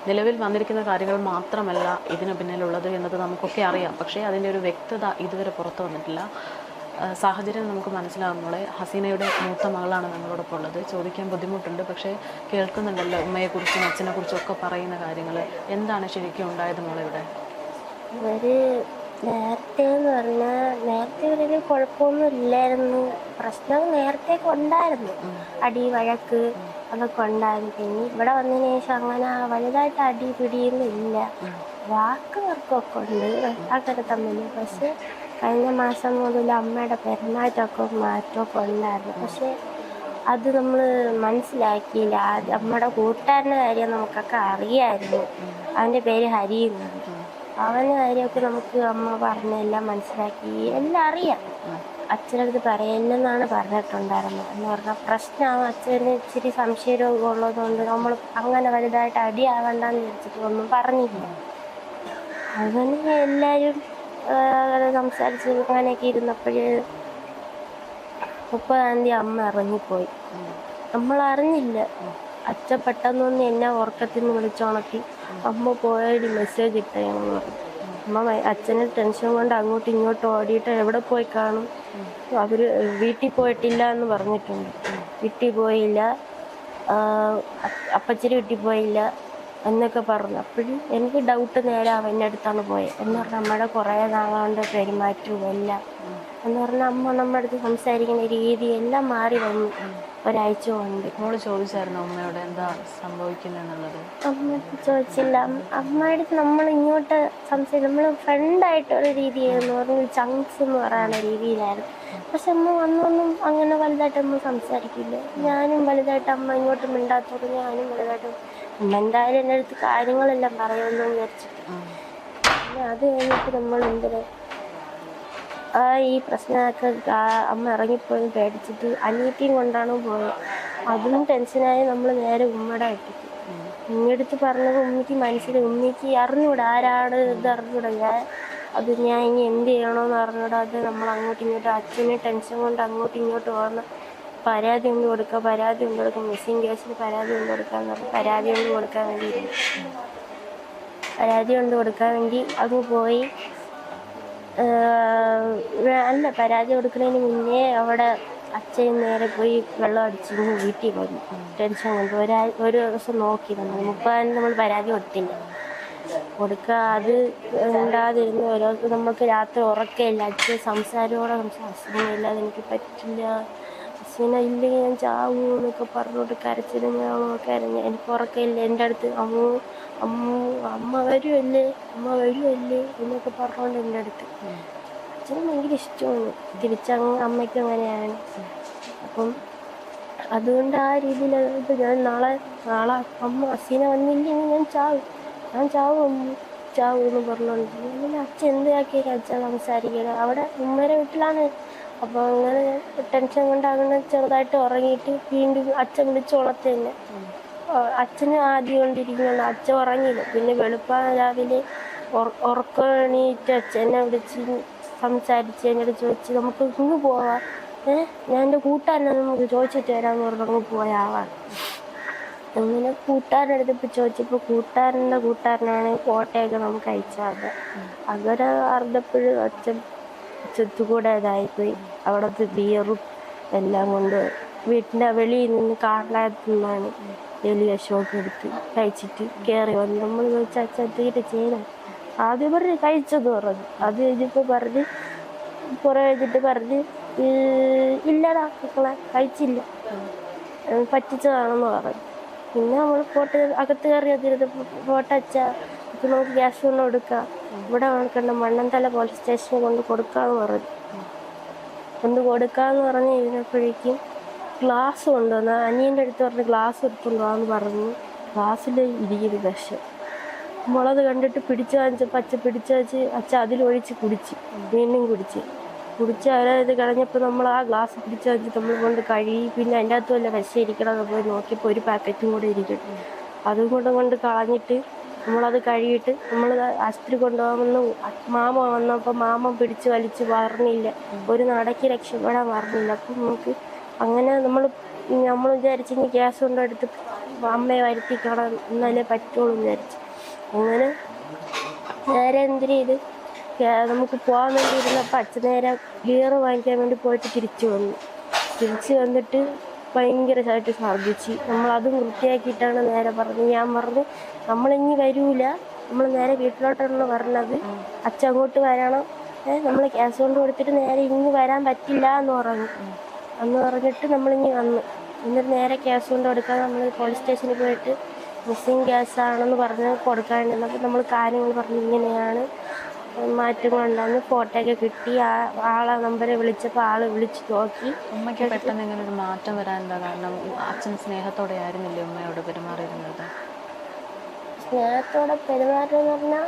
നിലവിൽ വന്നിരിക്കുന്ന കാര്യങ്ങൾ മാത്രമല്ല ഇതിന് പിന്നിലുള്ളത് എന്നത് നമുക്കൊക്കെ അറിയാം. പക്ഷേ അതിൻ്റെ ഒരു വ്യക്തത ഇതുവരെ പുറത്തു വന്നിട്ടില്ല. സാഹചര്യം നമുക്ക് മനസ്സിലാകുമ്പോളെ ഹസീനയുടെ മൂത്ത മകളാണ് നമ്മളോടൊപ്പം ഉള്ളത്. ചോദിക്കാൻ ബുദ്ധിമുട്ടുണ്ട്, പക്ഷേ കേൾക്കുന്നുണ്ടല്ലോ ഉമ്മയെക്കുറിച്ചും അച്ഛനെക്കുറിച്ചും ഒക്കെ പറയുന്ന കാര്യങ്ങൾ. എന്താണ് ശരിക്കും ഉണ്ടായത് മോളെ ഇവിടെ? നേരത്തെ എന്ന് പറഞ്ഞാൽ നേരത്തെ ഒരു കുഴപ്പമൊന്നും ഇല്ലായിരുന്നു. പ്രശ്നം നേരത്തേക്ക് ഉണ്ടായിരുന്നു, അടി വഴക്ക് അതൊക്കെ ഉണ്ടായിരുന്നു. പിന്നെ ഇവിടെ വന്നതിന് ശേഷം അങ്ങനെ വലുതായിട്ട് അടി പിടിയൊന്നും ഇല്ല. വാക്ക് തർക്കമൊക്കെ ഉണ്ട് അങ്ങനെ തമ്മിൽ. പക്ഷെ കഴിഞ്ഞ മാസം മുതൽ അമ്മയുടെ പെരുമാറ്റമൊക്കെ മാറ്റമൊക്കെ ഉണ്ടായിരുന്നു. പക്ഷെ അത് നമ്മൾ മനസ്സിലാക്കിയില്ല. നമ്മുടെ കൂട്ടുകാരൻ്റെ കാര്യം നമുക്കൊക്കെ അറിയായിരുന്നു. അവൻ്റെ പേര് ഹരി എന്നാണ്. അവൻ്റെ കാര്യമൊക്കെ നമുക്ക് അമ്മ പറഞ്ഞെല്ലാം മനസ്സിലാക്കി എല്ലാം അറിയാം. അച്ഛനടുത്ത് പറയില്ലെന്നാണ് പറഞ്ഞിട്ടുണ്ടായിരുന്നത്. എന്ന് പറഞ്ഞാൽ പ്രശ്നമാകും. അച്ഛന് ഇച്ചിരി സംശയരോഗം ഉള്ളതുകൊണ്ട് നമ്മൾ അങ്ങനെ വലുതായിട്ട് അടിയാവണ്ടെന്ന് വിചാരിച്ചിട്ട് ഒന്നും പറഞ്ഞില്ല. അങ്ങനെ എല്ലാവരും സംസാരിച്ച് അങ്ങനെയൊക്കെ ഇരുന്നപ്പോൾ 30-ാം തീയതി അമ്മ ഇറങ്ങിപ്പോയി. നമ്മൾ അറിഞ്ഞില്ല. അച്ഛൻ പെട്ടെന്നൊന്ന് എന്നെ ഉറക്കത്തിൽ നിന്ന് വിളിച്ചുണക്കി അമ്മ പോയൊരു മെസ്സേജ് ഇട്ടേന്ന് പറഞ്ഞു. അമ്മ അച്ഛന് ടെൻഷൻ കൊണ്ട് അങ്ങോട്ടും ഇങ്ങോട്ടും ഓടിയിട്ട് എവിടെ പോയി കാണും. അവർ വീട്ടിൽ പോയിട്ടില്ല എന്ന് പറഞ്ഞിട്ടുണ്ട്. വീട്ടിൽ പോയില്ല, അപ്പച്ചന് വീട്ടിൽ പോയില്ല എന്നൊക്കെ പറഞ്ഞു. അപ്പോഴും എനിക്ക് ഡൗട്ട് നേരെ അവൻ്റെ അടുത്താണ് പോയത്. എന്ന് പറഞ്ഞാൽ നമ്മുടെ കുറേ നാളുകൊണ്ട് പെരുമാറ്റവും എല്ലാം എന്ന് പറഞ്ഞാൽ അമ്മ നമ്മുടെ അടുത്ത് സംസാരിക്കുന്ന രീതി എല്ലാം മാറി വന്നു ഒരാഴ്ച കൊണ്ട്. മോള് ചോദിച്ചായിരുന്നു അമ്മയോട് എന്താ സംഭവിക്കുന്നെന്നുള്ളത്? അമ്മ ചോദിച്ചില്ല. അമ്മയുടെ നമ്മൾ ഇങ്ങോട്ട് നമ്മൾ ഫ്രണ്ടായിട്ടൊരു രീതിയായിരുന്നു. പറഞ്ഞ ചങ്ക്സ് എന്ന് പറയുന്ന രീതിയിലായിരുന്നു. പക്ഷെ അമ്മ വന്നൊന്നും അങ്ങനെ വലുതായിട്ട് അമ്മ സംസാരിക്കില്ല. ഞാനും വലുതായിട്ട് അമ്മ ഇങ്ങോട്ട് മിണ്ടാത്തോട് ഞാനും വലുതായിട്ട് അമ്മ എന്തായാലും എൻ്റെ അടുത്ത് കാര്യങ്ങളെല്ലാം പറയുമെന്ന് വിചാരിച്ചിട്ട് പിന്നെ അത് കഴിഞ്ഞിട്ട് നമ്മൾ എന്തിനാ ഈ പ്രശ്നമൊക്കെ അമ്മ ഇറങ്ങിപ്പോയി പേടിച്ചിട്ട് അനിയത്തിയും കൊണ്ടാണ് പോയത്. അതിനും ടെൻഷനായി നമ്മൾ നേരെ ഉമ്മയുടെ അടുത്തേക്ക് ഉമ്മയടുത്ത് പറഞ്ഞത് ഉമ്മിക്ക് മനസ്സിലായി. ഉമ്മിക്ക് അറിഞ്ഞൂടാ ആരാണ് ഇത് അറിഞ്ഞൂടാ. ഞാൻ ഇനി എന്ത് ചെയ്യണമെന്ന് അറിഞ്ഞൂടാ. അത് നമ്മൾ അങ്ങോട്ടും ഇങ്ങോട്ടും അച്ഛനെ ടെൻഷൻ കൊണ്ട് അങ്ങോട്ടും ഇങ്ങോട്ടും പോകണം. പരാതി കൊണ്ട് കൊടുക്കുക, മിസ്സിങ് കേസിന് പരാതി കൊണ്ട് കൊടുക്കാന്ന് പറഞ്ഞു. പരാതി കൊണ്ട് കൊടുക്കാൻ വേണ്ടി അങ്ങ് പോയി. അല്ല, പരാതി കൊടുക്കുന്നതിന് മുന്നേ അവിടെ അച്ഛൻ നേരെ പോയി വെള്ളം അടിച്ച് വീട്ടിൽ വന്നു. ടെൻഷൻ കൊണ്ട് ഒരു ദിവസം നോക്കി നമ്മൾ 30 നമ്മൾ പരാതി കൊടുക്കുക. അത് ഉണ്ടാതിരുന്നു. ഓരോ നമുക്ക് രാത്രി ഉറക്കമില്ല. അച്ഛൻ സംസാരമോടെ ഹസീനയില്ല, അതെനിക്ക് പറ്റില്ല, ഹസീന ഇല്ലെങ്കിൽ ഞാൻ ചാവൂ എന്നൊക്കെ പറഞ്ഞോട്ട് കരച്ചിലും ഞാനൊക്കെ കരഞ്ഞ്. എനിക്ക് ഉറക്കമില്ല. എൻ്റെ അടുത്ത് അമ്മ വരുമല്ലേ എന്നൊക്കെ പറഞ്ഞോണ്ട് എൻ്റെ അടുത്ത്. അച്ഛനും ഭയങ്കര ഇഷ്ടമാണ്. തിരിച്ചങ്ങ് അമ്മയ്ക്കും അങ്ങനെയാണ്. അപ്പം അതുകൊണ്ട് ആ രീതിയിൽ ഞാൻ നാളെ അമ്മ ഹസീന വന്നില്ലെങ്കിൽ ഞാൻ ചാവും എന്ന് പറഞ്ഞോണ്ട് അങ്ങനെ അച്ഛൻ എന്താക്കിയാലും അച്ഛൻ സംസാരിക്കണം. അവിടെ ഉമ്മയുടെ വീട്ടിലാണ്. അപ്പോൾ അങ്ങനെ ടെൻഷൻ കൊണ്ട് അങ്ങനെ ചെറുതായിട്ട് ഉറങ്ങിയിട്ട് വീണ്ടും അച്ഛൻ വിളിച്ച് ഉണർത്തി തന്നെ. അച്ഛന് ആദ്യം കൊണ്ടിരിക്കുന്നുണ്ട്. അച്ഛൻ ഉറങ്ങിയില്ല. പിന്നെ വെളുപ്പാൻ രാവിലെ ഉറക്കണീറ്റ് അച്ഛനെ വിളിച്ച് സംസാരിച്ച് എന്നോട് ചോദിച്ച് നമുക്ക് ഇങ്ങ് പോവാം, ഞാൻ എൻ്റെ കൂട്ടുകാരനെ നമുക്ക് ചോദിച്ചിട്ട് വരാമെന്ന് പറഞ്ഞ് അങ്ങ് പോയ ആളാണ്. അങ്ങനെ കൂട്ടുകാരൻ്റെ അടുത്ത് ചോദിച്ചപ്പോൾ കൂട്ടുകാരനാണ് ഫോട്ടോയൊക്കെ നമുക്ക് അയച്ചത്. അങ്ങനെ അറിഞ്ഞപ്പോഴും അച്ഛൻ ചെത്തുകൂടെ ഇതായിപ്പോയി. അവിടുത്തെ ബിയറും എല്ലാം കൊണ്ട് വീട്ടിൻ്റെ വെളിയിൽ നിന്ന് കാറിനകത്ത് നിന്നാണ് വലിയ ഷോക്ക് എടുത്ത് കഴിച്ചിട്ട് കയറി വന്നു. നമ്മൾ ചോദിച്ചാൽ അച്ഛൻ തീരെ ചെയ്യണം. ആദ്യം പറഞ്ഞ് കഴിച്ചെന്ന് പറഞ്ഞു. അത് കഴിഞ്ഞപ്പോൾ പറഞ്ഞ് ഇല്ലടാ മക്കളെ കഴിച്ചില്ല, പറ്റിച്ചതാണെന്ന് പറഞ്ഞു. പിന്നെ നമ്മൾ അകത്ത് കയറി ഫോട്ടോ അച്ഛാ ഇപ്പം നമുക്ക് ഗ്യാസ് കൊണ്ട് കൊടുക്കാം, ഇവിടെ കണ്ട മണ്ണന്തല പോലീസ് സ്റ്റേഷനിൽ കൊണ്ട് കൊടുക്കാമെന്ന് പറഞ്ഞ് ഇരുന്നപ്പോഴേക്കും ഗ്ലാസ് കൊണ്ടുവന്ന് അനിയൻ്റെ അടുത്ത് പറഞ്ഞ് ഗ്ലാസ് എടുത്തുകൊണ്ടുപോകാമെന്ന് പറഞ്ഞു. ഗ്ലാസ്സിൽ ഇരിക്കുന്നു വിഷം. മുളക് കണ്ടിട്ട് പിടിച്ചു വാങ്ങിച്ചപ്പോൾ അച്ഛൻ അച്ഛൻ അതിലൊഴിച്ച് വീണ്ടും കുടിച്ച് ഇത് കളഞ്ഞപ്പോൾ നമ്മൾ ആ ഗ്ലാസ് പിടിച്ച് വാങ്ങിച്ച് നമ്മൾ കൊണ്ട് കഴുകി. പിന്നെ അതിൻ്റെ അകത്ത് വല്ല വിഷം ഇരിക്കണമെന്ന് പോയി നോക്കിയപ്പോൾ ഒരു പാക്കറ്റും കൂടെ ഇരിക്കട്ടെ. അതും കൊണ്ട് കളഞ്ഞിട്ട് നമ്മളത് കഴുകിയിട്ട് നമ്മൾ ആശുപത്രി കൊണ്ടുപോകാമെന്ന് മാമ വന്നപ്പോൾ മാമ പിടിച്ച് വലിച്ച് പറഞ്ഞില്ല. ഒരു നടക്ക് രക്ഷപ്പെടാൻ പറഞ്ഞില്ല. അപ്പം നമുക്ക് അങ്ങനെ നമ്മൾ വിചാരിച്ച് ഇനി ഗ്യാസ് കൊണ്ടെടുത്ത് അമ്മയെ വരുത്തിക്കണം എന്നാലേ പറ്റുള്ളൂ എന്ന് വിചാരിച്ചു. അങ്ങനെ നേരെ എന്തിനും ഇത് നമുക്ക് പോകാൻ വേണ്ടി ഇരുന്നപ്പോൾ അച്ഛൻ നേരെ ഗിയർ വാങ്ങിക്കാൻ വേണ്ടി പോയിട്ട് തിരിച്ചു വന്നിട്ട് ഭയങ്കരമായിട്ട് ഛർദ്ദിച്ച്. നമ്മളതും വൃത്തിയാക്കിയിട്ടാണ് നേരെ പറഞ്ഞത്. ഞാൻ പറഞ്ഞു നമ്മളിനി വരൂല, നമ്മൾ നേരെ വീട്ടിലോട്ടാണ് പറഞ്ഞത്, അച്ഛൻ അങ്ങോട്ട് വരണം, നമ്മൾ ക്യാഷ് കൊണ്ട് കൊടുത്തിട്ട് നേരെ ഇനി വരാൻ പറ്റില്ല എന്ന് പറഞ്ഞു. അന്ന് പറഞ്ഞിട്ട് നമ്മളിനി വന്നു. എന്നിട്ട് നേരെ ക്യാഷ് കൊണ്ട് കൊടുക്കാൻ നമ്മൾ പോലീസ് സ്റ്റേഷനിൽ പോയിട്ട് മിസ്സിങ് ഗ്യാസ് ആണെന്ന് പറഞ്ഞ് കൊടുക്കാണ്ടിരുന്നപ്പോൾ നമ്മൾ കാര്യങ്ങൾ പറഞ്ഞ് ഇങ്ങനെയാണ് മാറ്റങ്ങളുണ്ടാകുന്നു. ഫോട്ടോ ഒക്കെ കിട്ടി. ആളെ നമ്പരെ വിളിച്ചപ്പോൾ ആള് വിളിച്ച് നോക്കി. ഉമ്മയ്ക്ക് പെട്ടെന്ന് ഇങ്ങനെ ഒരു മാറ്റം വരാനുള്ള കാരണം അച്ഛൻ സ്നേഹത്തോടെ ആയിരുന്നില്ലേ ഉമ്മയോട് പെരുമാറിയിരുന്നത്? സ്നേഹത്തോടെ പെരുമാറുമെന്ന് പറഞ്ഞാൽ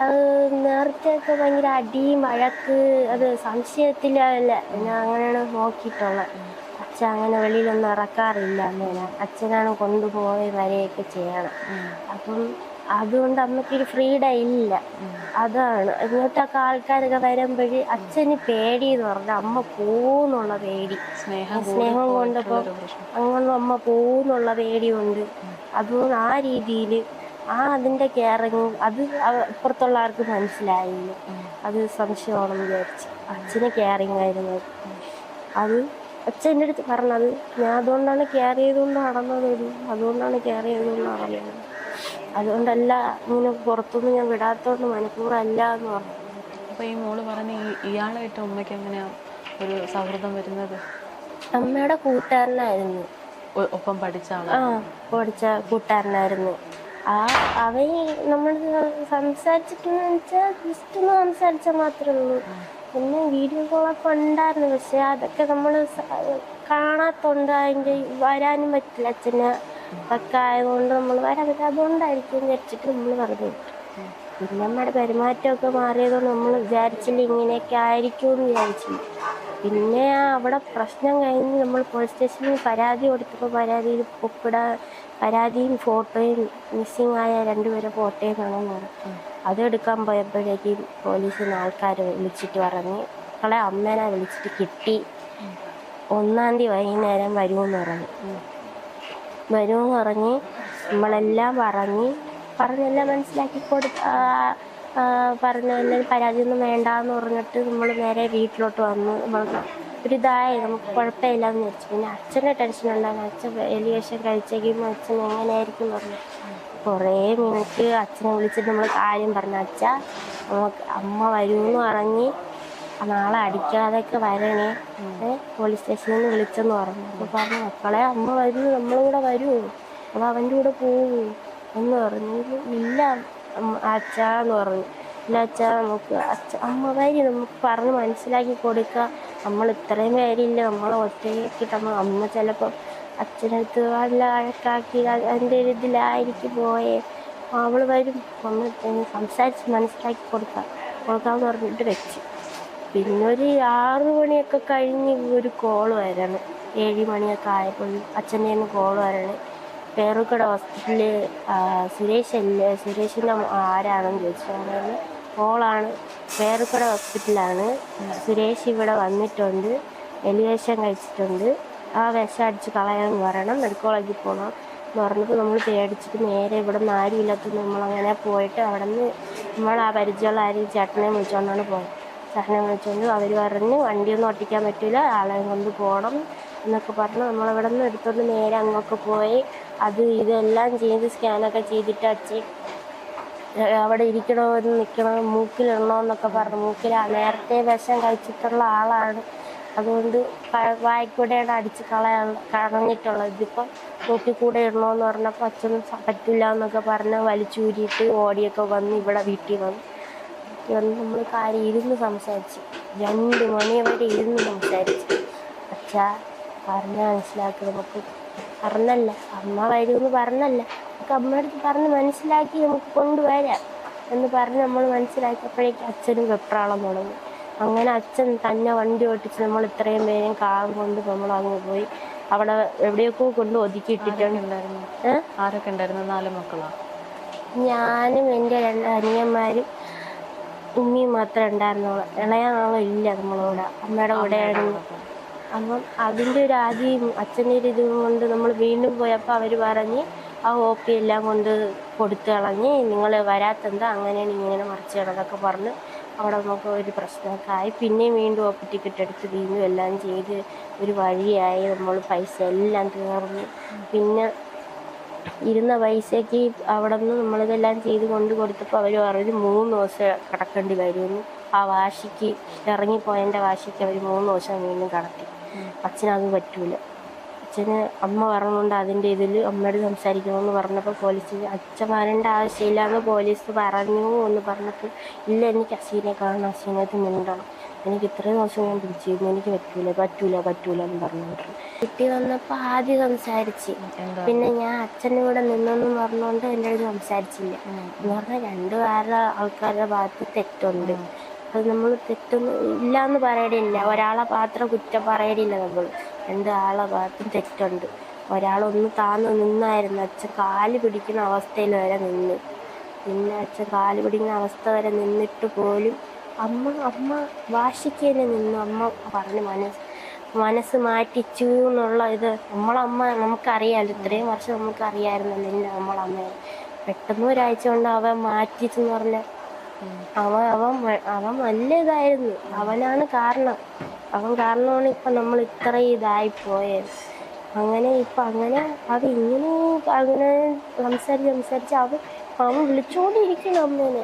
അത് നേരത്തെയൊക്കെ ഭയങ്കര അടിയും വഴക്ക്, അത് സംശയത്തിലല്ല ഞാൻ അങ്ങനെയാണ് നോക്കിയിട്ടുള്ളത്. അച്ഛൻ അങ്ങനെ വെളിയിലൊന്നും ഇറക്കാറില്ല അമ്മേനെ. അച്ഛനാണ് കൊണ്ടുപോയി വരെയൊക്കെ ചെയ്യണം. അപ്പം അതുകൊണ്ട് അമ്മയ്ക്കൊരു ഫ്രീഡം ഇല്ല. അതാണ് ഇങ്ങോട്ടൊക്കെ ആൾക്കാരൊക്കെ വരുമ്പോഴേ അച്ഛന് പേടി എന്ന് പറഞ്ഞാൽ അമ്മ പോവുന്നുള്ള പേടി, സ്നേഹം കൊണ്ടപ്പോൾ അങ്ങനെ അമ്മ പോവുന്നുള്ള പേടിയുണ്ട്. അതുകൊണ്ട് ആ രീതിയിൽ അതിൻ്റെ കെയറിങ് അത് ഇപ്പുറത്തുള്ള ആർക്ക് മനസ്സിലായില്ല. അത് സംശയമാണെന്ന് വിചാരിച്ച് അച്ഛന് കെയറിങ് ആയിരുന്നു. അത് അച്ഛൻ എൻ്റെ അടുത്ത് പറഞ്ഞത് ഞാൻ അതുകൊണ്ടാണ് കെയർ ചെയ്തുകൊണ്ട് നടന്നത്, അതുകൊണ്ടാണ് കെയർ ചെയ്തുകൊണ്ട് നടന്നത്, അതുകൊണ്ടല്ല ഇങ്ങനെ പുറത്തൊന്നും ഞാൻ വിടാത്തോണ്ട് മനഃപൂർവ്വമല്ല എന്ന് പറഞ്ഞു. അപ്പോൾ ഈ മോള് പറഞ്ഞ് ഇയാളായിട്ട് ഉമ്മയ്ക്ക് എങ്ങനെയാണ് ഒരു സൗഹൃദം വരുന്നത്? അമ്മയുടെ കൂട്ടുകാരനായിരുന്നു, ഒപ്പം പഠിച്ച പഠിച്ച കൂട്ടുകാരനായിരുന്നു. അവൻ നമ്മൾ സംസാരിച്ചിട്ടെന്ന് വെച്ചാൽ ജസ്റ്റ് ഒന്ന് സംസാരിച്ചാൽ മാത്രമേ ഉള്ളൂ. പിന്നെ വീഡിയോ കോളൊക്കെ ഉണ്ടായിരുന്നു, പക്ഷെ അതൊക്കെ നമ്മൾ കാണാത്തോണ്ട് അതിൻ്റെ വരാനും പറ്റില്ല. അച്ഛന് ഒക്കെ ആയതുകൊണ്ട് നമ്മൾ വരാൻ പറ്റില്ല. അതുകൊണ്ടായിരിക്കും വിചാരിച്ചിട്ട് നമ്മൾ പറഞ്ഞു വിട്ടു. പിന്നെ നമ്മുടെ പെരുമാറ്റമൊക്കെ മാറിയതുകൊണ്ട് നമ്മൾ വിചാരിച്ചില്ല ഇങ്ങനെയൊക്കെ ആയിരിക്കും എന്ന് വിചാരിച്ചില്ല. പിന്നെ അവിടെ പ്രശ്നം കഴിഞ്ഞ് നമ്മൾ പോലീസ് സ്റ്റേഷനിൽ പരാതി കൊടുത്തപ്പോൾ പരാതിയിൽ പരാതിയും ഫോട്ടോയും മിസ്സിങ് ആയ 2 പേരെ ഫോട്ടോയും കാണാൻ പറഞ്ഞു. അതെടുക്കാൻ പോയപ്പോഴേക്കും പോലീസിന് ആൾക്കാർ വിളിച്ചിട്ട് പറഞ്ഞ് മക്കളെ അമ്മേനെ വിളിച്ചിട്ട് കിട്ടി, 1-ാം തീയതി വൈകുന്നേരം വരുമെന്ന് പറഞ്ഞ് നമ്മളെല്ലാം പറഞ്ഞെല്ലാം മനസ്സിലാക്കി പറഞ്ഞെല്ലാം പരാതിയൊന്നും വേണ്ടാന്ന് പറഞ്ഞിട്ട് നമ്മൾ നേരെ വീട്ടിലോട്ട് വന്നു. നമ്മൾക്ക് ഒരിതായി നമുക്ക് കുഴപ്പമില്ലാന്ന് വിചാരിച്ചു. പിന്നെ അച്ഛൻ്റെ ടെൻഷൻ ഉണ്ടായിരുന്നു. അച്ഛൻ എലിവേഷൻ കഴിച്ചേക്കുമ്പോൾ അച്ഛൻ എങ്ങനെയായിരിക്കും പറഞ്ഞു. കുറേ മിനിറ്റ് അച്ഛനെ വിളിച്ചിട്ട് നമ്മൾ കാര്യം പറഞ്ഞു. അച്ഛാ നമുക്ക് അമ്മ വരുമെന്ന് പറഞ്ഞ് നാളെ അടിക്കാതെയൊക്കെ വരണേ, പോലീസ് സ്റ്റേഷനിൽ നിന്ന് വിളിച്ചെന്ന് പറഞ്ഞു. അപ്പോൾ പറഞ്ഞു മക്കളെ അമ്മ വരൂ, നമ്മളും വരുമോ, അപ്പോൾ അവൻ്റെ കൂടെ പോവൂ എന്ന് പറഞ്ഞു. ഇല്ല അച്ഛാന്ന് പറഞ്ഞു. ഇല്ല അച്ഛാ നമുക്ക് അമ്മ വരും, നമുക്ക് പറഞ്ഞ് മനസ്സിലാക്കി കൊടുക്കുക, നമ്മൾ ഇത്രയും പേരില്ല, നമ്മളെ ഒറ്റയ്ക്കിട്ട് അമ്മ ചിലപ്പോൾ അച്ഛനടുത്ത് വല്ല അഴക്കാക്കി അതിൻ്റെ ഒരു ഇതിലായിരിക്കും പോയേ, അവൾ വരും, നമ്മൾ സംസാരിച്ച് മനസ്സിലാക്കി കൊടുക്കാമെന്ന് പറഞ്ഞിട്ട് വെച്ചു. പിന്നെ ഒരു 6 മണിയൊക്കെ കഴിഞ്ഞ് ഒരു കോള് വരണം, 7 മണിയൊക്കെ ആയപ്പോഴും അച്ഛൻ്റെ നിന്ന് കോള് വരണം. പേറുക്കട ഹോസ്പിറ്റലിൽ സുരേഷിൻ്റെ ആരാണെന്ന് ചോദിച്ചു. മോളാണ്, പേറുക്കട ഹോസ്പിറ്റലാണ്, സുരേഷ് ഇവിടെ വന്നിട്ടുണ്ട്, എലിവേഷൻ കഴിച്ചിട്ടുണ്ട്, ആ വിഷം അടിച്ച് കളയാൻ പറയണം, മെഡിക്കൽ കോളേജിൽ പോകണം എന്ന് പറഞ്ഞപ്പോൾ നമ്മൾ പേടിച്ചിട്ട് നേരെ ഇവിടെ നിന്ന് ആരും ഇല്ലാത്തത് നമ്മളങ്ങനെ പോയിട്ട് അവിടെ നിന്ന് നമ്മൾ ആ പരിചയമുള്ള ആരും ചേട്ടനെ വിളിച്ചുകൊണ്ടാണ് പോയത്. ചേട്ടനെ വിളിച്ചുകൊണ്ട് അവർ പറഞ്ഞ് വണ്ടിയൊന്നും ഓട്ടിക്കാൻ പറ്റില്ല, ആളെ കൊണ്ട് പോകണം എന്നൊക്കെ പറഞ്ഞ് നമ്മളവിടെ നിന്ന് എടുത്തുകൊണ്ട് നേരെ അങ്ങൊക്കെ പോയി ഇതെല്ലാം ചെയ്ത് സ്കാനൊക്കെ ചെയ്തിട്ട് അച്ഛൻ അവിടെ ഇരിക്കണമെന്ന് നിൽക്കണം, മൂക്കിലിടണമെന്നൊക്കെ പറഞ്ഞു. നേരത്തെ വിഷം കഴിച്ചിട്ടുള്ള ആളാണ്, അതുകൊണ്ട് വായിക്കൂടെയാണ് അടിച്ച് കളഞ്ഞിട്ടുള്ളത്. ഇതിപ്പം മൂക്കിൽ കൂടെ ഇടണമെന്ന് പറഞ്ഞപ്പോൾ അച്ഛനും പറ്റില്ല എന്നൊക്കെ പറഞ്ഞ് വലിച്ചൂരിയിട്ട് ഓടിയൊക്കെ വന്ന് ഇവിടെ വീട്ടിൽ വന്ന് നമ്മൾ കാര്യം ഇരുന്ന് സംസാരിച്ച് 2 മണി വരെ ഇരുന്ന് സംസാരിച്ച്. അച്ഛാ പറഞ്ഞാൽ മനസ്സിലാക്കി, നമുക്ക് പറഞ്ഞല്ല അമ്മ വരുമെന്ന് പറഞ്ഞല്ല, നമുക്ക് അമ്മയുടെ അടുത്ത് പറഞ്ഞ് മനസ്സിലാക്കി നമുക്ക് കൊണ്ടുവരാം എന്ന് പറഞ്ഞ് നമ്മൾ മനസ്സിലാക്കിയപ്പോഴേക്കും അച്ഛനും വെപ്രാളം തുടങ്ങി. അങ്ങനെ അച്ഛൻ തന്നെ വണ്ടി ഓട്ടിച്ച് നമ്മൾ ഇത്രയും പേരെയും കാറും കൊണ്ട് നമ്മൾ അങ്ങ് പോയി അവിടെ എവിടെയൊക്കെ കൊണ്ട് ഒതുക്കിയിട്ടിട്ടുണ്ട്. ആരൊക്കെ ഉണ്ടായിരുന്നു? 4 മക്കളാണ്. ഞാനും എൻ്റെ 2 അനിയന്മാരും ഉമ്മിയും മാത്രമേ ഉണ്ടായിരുന്നുള്ളൂ. ഇളയ നാളും ഇല്ല നമ്മളോട്, അമ്മയുടെ കൂടെ ആയിരുന്നു. അപ്പം അതിൻ്റെ ഒരു ആദ്യം അച്ഛൻ്റെ ഒരു ഇതും കൊണ്ട് നമ്മൾ വീണ്ടും പോയപ്പോൾ അവർ പറഞ്ഞ് ആ OP എല്ലാം കൊണ്ട് കൊടുത്തു കളഞ്ഞ് നിങ്ങൾ വരാത്തെന്താ അങ്ങനെയാണ് ഇങ്ങനെ മറിച്ച് പറഞ്ഞ് അവിടെ നമുക്ക് ഒരു പ്രശ്നമൊക്കെ ആയി. പിന്നെയും വീണ്ടും OP ടിക്കറ്റ് എടുത്ത് വീണ്ടും എല്ലാം ചെയ്ത് ഒരു വഴിയായി. നമ്മൾ പൈസ എല്ലാം തീർന്നു. പിന്നെ ഇരുന്ന പൈസയ്ക്ക് അവിടെ നിന്ന് നമ്മളിതെല്ലാം ചെയ്ത് കൊണ്ട് കൊടുത്തപ്പോൾ അവർ പറഞ്ഞ് 3 ദിവസം കിടക്കേണ്ടി വരുമെന്ന്. ആ വാശിക്ക് ഇറങ്ങിപ്പോയതിൻ്റെ വാശിക്ക് അവർ 3 ദിവസം വീണ്ടും കടത്തി. അച്ഛനത് പറ്റൂല. അച്ഛന് അമ്മ പറഞ്ഞുകൊണ്ട് അതിൻ്റെ ഇതിൽ അമ്മയോട് സംസാരിക്കണമെന്ന് പറഞ്ഞപ്പോൾ പോലീസ് അച്ഛൻ വരേണ്ട ആവശ്യമില്ല എന്ന് പോലീസ് പറഞ്ഞു എന്ന് പറഞ്ഞപ്പോൾ ഇല്ല, എനിക്ക് അസീനെ കാണണം, അസീനത്ത് മിണ്ടണം, എനിക്ക് ഇത്രയും ദിവസം ഞാൻ പിടിച്ചിരുന്നു, എനിക്ക് പറ്റൂല എന്ന് പറഞ്ഞിട്ടുണ്ട്. കുട്ടി വന്നപ്പോൾ ആദ്യം സംസാരിച്ച്, പിന്നെ ഞാൻ അച്ഛൻ്റെ കൂടെ നിന്നെന്ന് പറഞ്ഞുകൊണ്ട് എൻ്റെ അടുത്ത് സംസാരിച്ചില്ല. എന്ന് പറഞ്ഞാൽ 2 ആൾക്കാരുടെ ഭാഗത്ത് തെറ്റുണ്ട്. അത് നമ്മൾ തെറ്റൊന്നും ഇല്ല എന്ന് പറയടില്ല, ഒരാളെ പാത്രം കുറ്റം പറയടില്ല. നമ്മൾ 2 ആളെ ഭാഗത്തും തെറ്റുണ്ട്. ഒരാളൊന്ന് താന്ന് നിന്നായിരുന്നു, അച്ഛൻ കാല് പിടിക്കുന്ന അവസ്ഥയിൽ വരെ നിന്ന്. പിന്നെ അച്ഛൻ കാല് പിടിക്കുന്ന അവസ്ഥ വരെ നിന്നിട്ട് പോലും അമ്മ വാശിക്ക് തന്നെ നിന്നു. അമ്മ പറഞ്ഞ് മനസ്സ് മാറ്റിച്ചു എന്നുള്ള ഇത് നമ്മളമ്മ നമുക്കറിയാമല്ലോ, ഇത്രയും വർഷം നമുക്കറിയാമായിരുന്നല്ലോ ഇല്ല നമ്മളമ്മയെ. പെട്ടെന്ന് ഒരാഴ്ച കൊണ്ട് അവൻ മാറ്റിച്ചെന്ന് പറഞ്ഞാൽ അവൻ നല്ല ഇതായിരുന്നു. അവനാണ് കാരണം. അവൻ കാരണമാണ് ഇപ്പം നമ്മൾ ഇത്രയും ഇതായിപ്പോയത്. അങ്ങനെ അത് ഇങ്ങനെ അങ്ങനെ സംസാരിച്ച് അവൻ വിളിച്ചുകൊണ്ടിരിക്കണം അമ്മേനെ.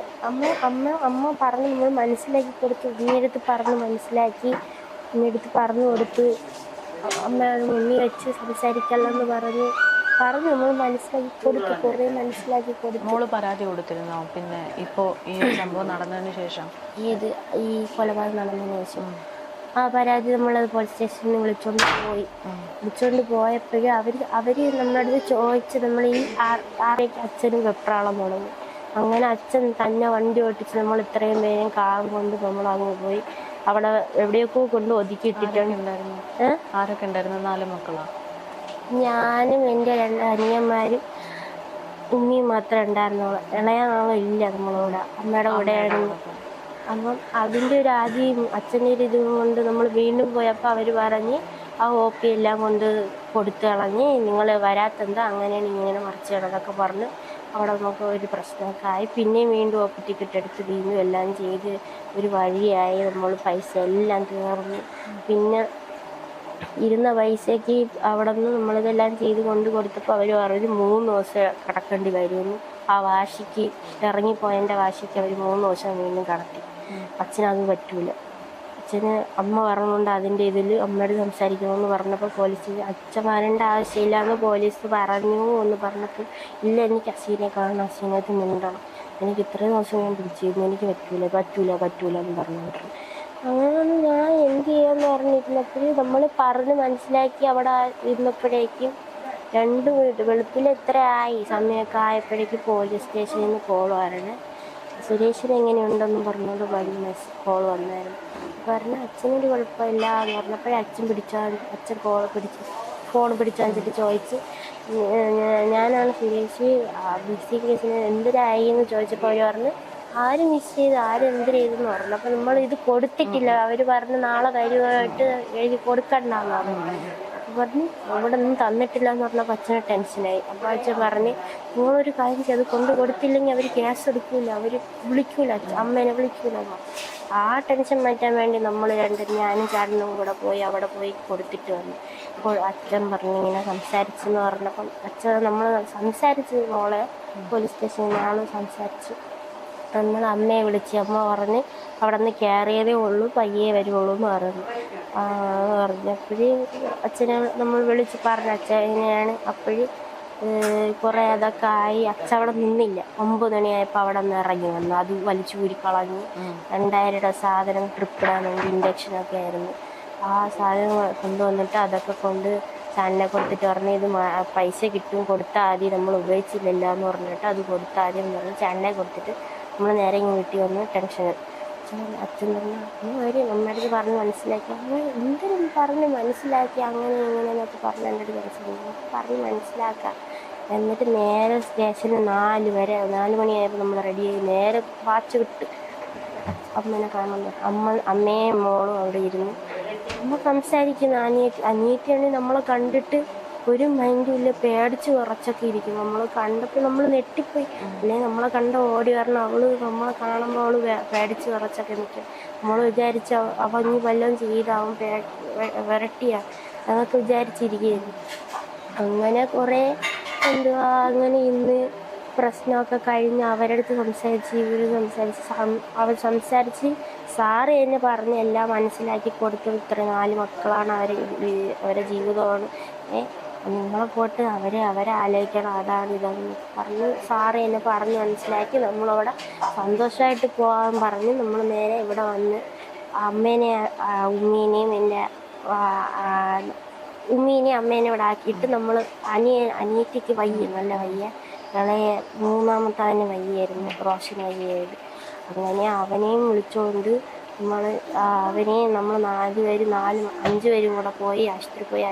അമ്മ പറഞ്ഞ് നമ്മൾ മനസ്സിലാക്കി കൊടുത്തു. ഇന്നെടുത്ത് പറഞ്ഞ് മനസ്സിലാക്കി, ഇന്നെടുത്ത് പറഞ്ഞു കൊടുത്ത് അമ്മ മുന്നിൽ വെച്ച് സംസാരിക്കല്ലെന്ന് പറഞ്ഞ് നമ്മൾ മനസ്സിലാക്കി കൊടുത്തു. കുറേ മനസ്സിലാക്കി കൊടുത്തു. മോള് പരാതി കൊടുത്തിരുന്നോ? പിന്നെ ഇപ്പോൾ ഈ സംഭവം നടന്നതിന് ശേഷം ഈ കൊലപാതകം നടന്നതിന് ശേഷം ആ പരാതി നമ്മളത് പോലീസ് സ്റ്റേഷനിൽ വിളിച്ചോണ്ട് പോയപ്പോഴും അവര് നമ്മുടെ അടുത്ത് ചോദിച്ച് നമ്മൾ ഈ ആറേക്ക് അച്ഛനും വെപ്രാളം തുടങ്ങി. അങ്ങനെ അച്ഛൻ തന്നെ വണ്ടി ഓട്ടിച്ച് നമ്മൾ ഇത്രയും പേരും കാറും കൊണ്ട് നമ്മൾ അങ്ങ് പോയി. അവിടെ എവിടെയൊക്കെ കൊണ്ട് ഒതുക്കിയിട്ടിട്ടുണ്ട്. ആരൊക്കെ ഉണ്ടായിരുന്നു? 4 മക്കളാ? ഞാനും എൻ്റെ 2 അനിയന്മാരും ഉമ്മിയും മാത്രമേ ഉണ്ടായിരുന്നുള്ളൂ. ഇളയ ഇല്ല നമ്മളോട്, അമ്മയുടെ കൂടെ ആയിരുന്നു. അപ്പം അതിൻ്റെ ഒരു ആദ്യം അച്ഛൻ്റെ ഒരു ഇതും കൊണ്ട് നമ്മൾ വീണ്ടും പോയപ്പോൾ അവർ പറഞ്ഞ് ആ OP എല്ലാം കൊണ്ട് കൊടുത്തു കളഞ്ഞ് നിങ്ങൾ വരാത്തെന്താ അങ്ങനെയാണ് ഇങ്ങനെ മറിച്ച് പറഞ്ഞ് അവിടെ നമുക്ക് ഒരു പ്രശ്നമൊക്കെ ആയി. പിന്നെയും വീണ്ടും OP ടിക്കറ്റ് എടുത്ത് വീണ്ടും എല്ലാം ചെയ്ത് ഒരു വഴിയായി. നമ്മൾ പൈസ എല്ലാം തീർന്നു. പിന്നെ ഇരുന്ന പൈസയ്ക്ക് അവിടെ നിന്ന് നമ്മളിതെല്ലാം ചെയ്ത് കൊണ്ട് കൊടുത്തപ്പോൾ അവർ പറഞ്ഞ് 3 ദിവസം കിടക്കേണ്ടി വരുമെന്ന്. ആ വാശിക്ക് ഇറങ്ങിപ്പോയതിൻ്റെ വാശിക്ക് അവർ 3 ദിവസം വീണ്ടും കടത്തി. അച്ഛനത് പറ്റൂല. അച്ഛന് അമ്മ പറഞ്ഞുകൊണ്ട് അതിൻ്റെ ഇതിൽ അമ്മയോട് സംസാരിക്കണമെന്ന് പറഞ്ഞപ്പോൾ പോലീസ് അച്ഛൻ വരേണ്ട ആവശ്യമില്ല എന്ന് പോലീസ് പറഞ്ഞു എന്ന് പറഞ്ഞപ്പോൾ ഇല്ല, എനിക്ക് അസീനെ കാണണം, അസീനത്ത് മിണ്ടണം, എനിക്ക് ഇത്രയും ദിവസം ഞാൻ പിടിച്ചിരുന്നു, എനിക്ക് പറ്റൂല എന്ന് പറഞ്ഞിട്ടുണ്ട്. അങ്ങനെ ഞാൻ എന്ത് ചെയ്യാന്ന് പറഞ്ഞിരുന്നപ്പോൾ നമ്മൾ പറഞ്ഞ് മനസ്സിലാക്കി അവിടെ ഇരുന്നപ്പോഴേക്കും 2 വെളുപ്പിൽ എത്ര ആയി സമയമൊക്കെ ആയപ്പോഴേക്കും പോലീസ് സ്റ്റേഷനിൽ നിന്ന് കോൾ വരണേ. സുരേഷിന് എങ്ങനെയുണ്ടെന്ന് പറഞ്ഞുകൊണ്ട് കോൾ വന്നായിരുന്നു. പറഞ്ഞ അച്ഛനൊരു കുഴപ്പമില്ല എന്ന് പറഞ്ഞപ്പോഴേ അച്ഛൻ ഫോൺ പിടിച്ചാൽ ചോദിച്ച് ഞാനാണ് സുരേഷ്, ബിസി കേസിന് എന്തിനായി എന്ന് ചോദിച്ചപ്പോൾ അവർ പറഞ്ഞ് ആര് മിസ് ചെയ്ത് ആരും എന്ത് ചെയ്തെന്ന് പറഞ്ഞു. അപ്പം നമ്മൾ ഇത് കൊടുത്തിട്ടില്ല. അവർ പറഞ്ഞ് നാളെ വരുമായിട്ട് എഴുതി കൊടുക്കണ്ടെന്ന് പറഞ്ഞു. പറഞ്ഞ് ഇവിടെ ഒന്നും തന്നിട്ടില്ല എന്ന് പറഞ്ഞപ്പോൾ അച്ഛനെ ടെൻഷനായി. അപ്പോൾ അച്ഛൻ പറഞ്ഞ് നിങ്ങളൊരു കാര്യം ചെയ്ത് കൊണ്ട് കൊടുത്തില്ലെങ്കിൽ അവർ കേസ് എടുക്കില്ല, അവർ വിളിക്കൂല, അമ്മേനെ വിളിക്കൂല. ആ ടെൻഷൻ മാറ്റാൻ വേണ്ടി നമ്മൾ ഞാനും ചേട്ടനും കൂടെ പോയി അവിടെ പോയി കൊടുത്തിട്ട് വന്നു. അപ്പോൾ അച്ഛൻ പറഞ്ഞു ഇങ്ങനെ സംസാരിച്ചെന്ന് പറഞ്ഞപ്പം അച്ഛൻ നമ്മൾ സംസാരിച്ച് മോളെ പോലീസ് സ്റ്റേഷനിൽ ആൾ സംസാരിച്ചു. നമ്മൾ അമ്മയെ വിളിച്ച് അമ്മ പറഞ്ഞ് അവിടെ നിന്ന് കയറിയതേ ഉള്ളൂ, പയ്യേ വരുള്ളൂ എന്ന് പറഞ്ഞപ്പോഴേ അച്ഛനെ നമ്മൾ വിളിച്ച് പറഞ്ഞു അച്ഛൻ ഇങ്ങനെയാണ്. അപ്പോഴും കുറേ അതൊക്കെ ആയി. അച്ഛൻ അവിടെ നിന്നില്ല. 9 മണിയായപ്പോൾ അവിടെ നിന്ന് ഇറങ്ങി വന്നു. അത് വലിച്ചു ഊരിക്കളഞ്ഞു. 2000 സാധനം ട്രിപ്പിടാൻ വേണ്ടി ഇൻഡക്ഷനൊക്കെ ആയിരുന്നു. ആ സാധനം കൊണ്ടുവന്നിട്ട് അതൊക്കെ കൊണ്ട് ചാനലിനെ കൊടുത്തിട്ട് പറഞ്ഞു ഇത് പൈസ കിട്ടും, കൊടുത്താൽ ആദ്യം നമ്മൾ ഉപയോഗിച്ചില്ലല്ലോ എന്ന് പറഞ്ഞിട്ട് അത് കൊടുത്താൽ ആദ്യം എന്ന് പറഞ്ഞ് ചാനലിനെ കൊടുത്തിട്ട് നമ്മൾ നേരെ ഇങ്ങ് വീട്ടിൽ വന്ന് ടെൻഷൻ. അച്ഛൻ പറഞ്ഞു വരും നമ്മുടെ അടുത്ത് പറഞ്ഞ് മനസ്സിലാക്കി. അങ്ങനെ എന്തെങ്കിലും പറഞ്ഞ് മനസ്സിലാക്കി അങ്ങനെ ഇങ്ങനെയെന്നൊക്കെ പറഞ്ഞ് എൻ്റെ അടുത്ത് പറഞ്ഞ് മനസ്സിലാക്കാം. എന്നിട്ട് നേരെ സ്റ്റേഷനിൽ 4 മണിയായപ്പോൾ നമ്മൾ റെഡിയായി നേരെ വാച്ച് വിട്ട് അമ്മേനെ കാണാൻ. അമ്മയും മോളും അവിടെ ഇരുന്നു. അമ്മ സംസാരിക്കുന്ന അനിയത്തിയാണെങ്കിൽ നമ്മളെ കണ്ടിട്ട് ഒരു മൈൻഡും ഇല്ല, പേടിച്ച് വിറച്ചൊക്കെ ഇരിക്കും. നമ്മൾ കണ്ടപ്പോൾ നമ്മൾ നെട്ടിപ്പോയി. അല്ലെങ്കിൽ നമ്മളെ കണ്ട ഓടി വരണം. അവള് നമ്മളെ കാണുമ്പോൾ അവള് പേടിച്ച് വിറച്ചൊക്കെ നിൽക്കും. നമ്മൾ വിചാരിച്ച അവൻ ഇനി വല്ലതും ചെയ്താവും, വിരട്ടിയാ അതൊക്കെ വിചാരിച്ചിരിക്കുകയായിരുന്നു. അങ്ങനെ കുറേ അങ്ങനെ ഇന്ന് പ്രശ്നമൊക്കെ കഴിഞ്ഞ് അവരുടെ അടുത്ത് സംസാരിച്ച് ഇവർ അവർ സംസാരിച്ച് സാറ് എന്നെ പറഞ്ഞ് എല്ലാം മനസ്സിലാക്കി കൊടുത്തു. ഇത്ര 4 മക്കളാണ്, അവരെ ജീവിതമാണ്, നിങ്ങളെ പോട്ട് അവരെ ആലോചിക്കണം, അതാണ് ഇതെന്ന് പറഞ്ഞ് സാറ് എന്നെ പറഞ്ഞ് മനസ്സിലാക്കി നമ്മളവിടെ സന്തോഷമായിട്ട് പോകാൻ പറഞ്ഞ് നമ്മൾ നേരെ ഇവിടെ വന്ന് ഉമ്മീനെയും എൻ്റെ അമ്മേനെ ഇവിടെ ആക്കിയിട്ട് നമ്മൾ അനിയത്തിക്ക് നല്ല വയ്യ, ഇളയ 3ാമത്തവന് വയ്യായിരുന്നു, റോഷൻ വയ്യായിരുന്നു. അങ്ങനെ അവനെയും വിളിച്ചുകൊണ്ട് അവനെയും നമ്മൾ 5 പേരും കൂടെ പോയി ആശുപത്രി പോയി.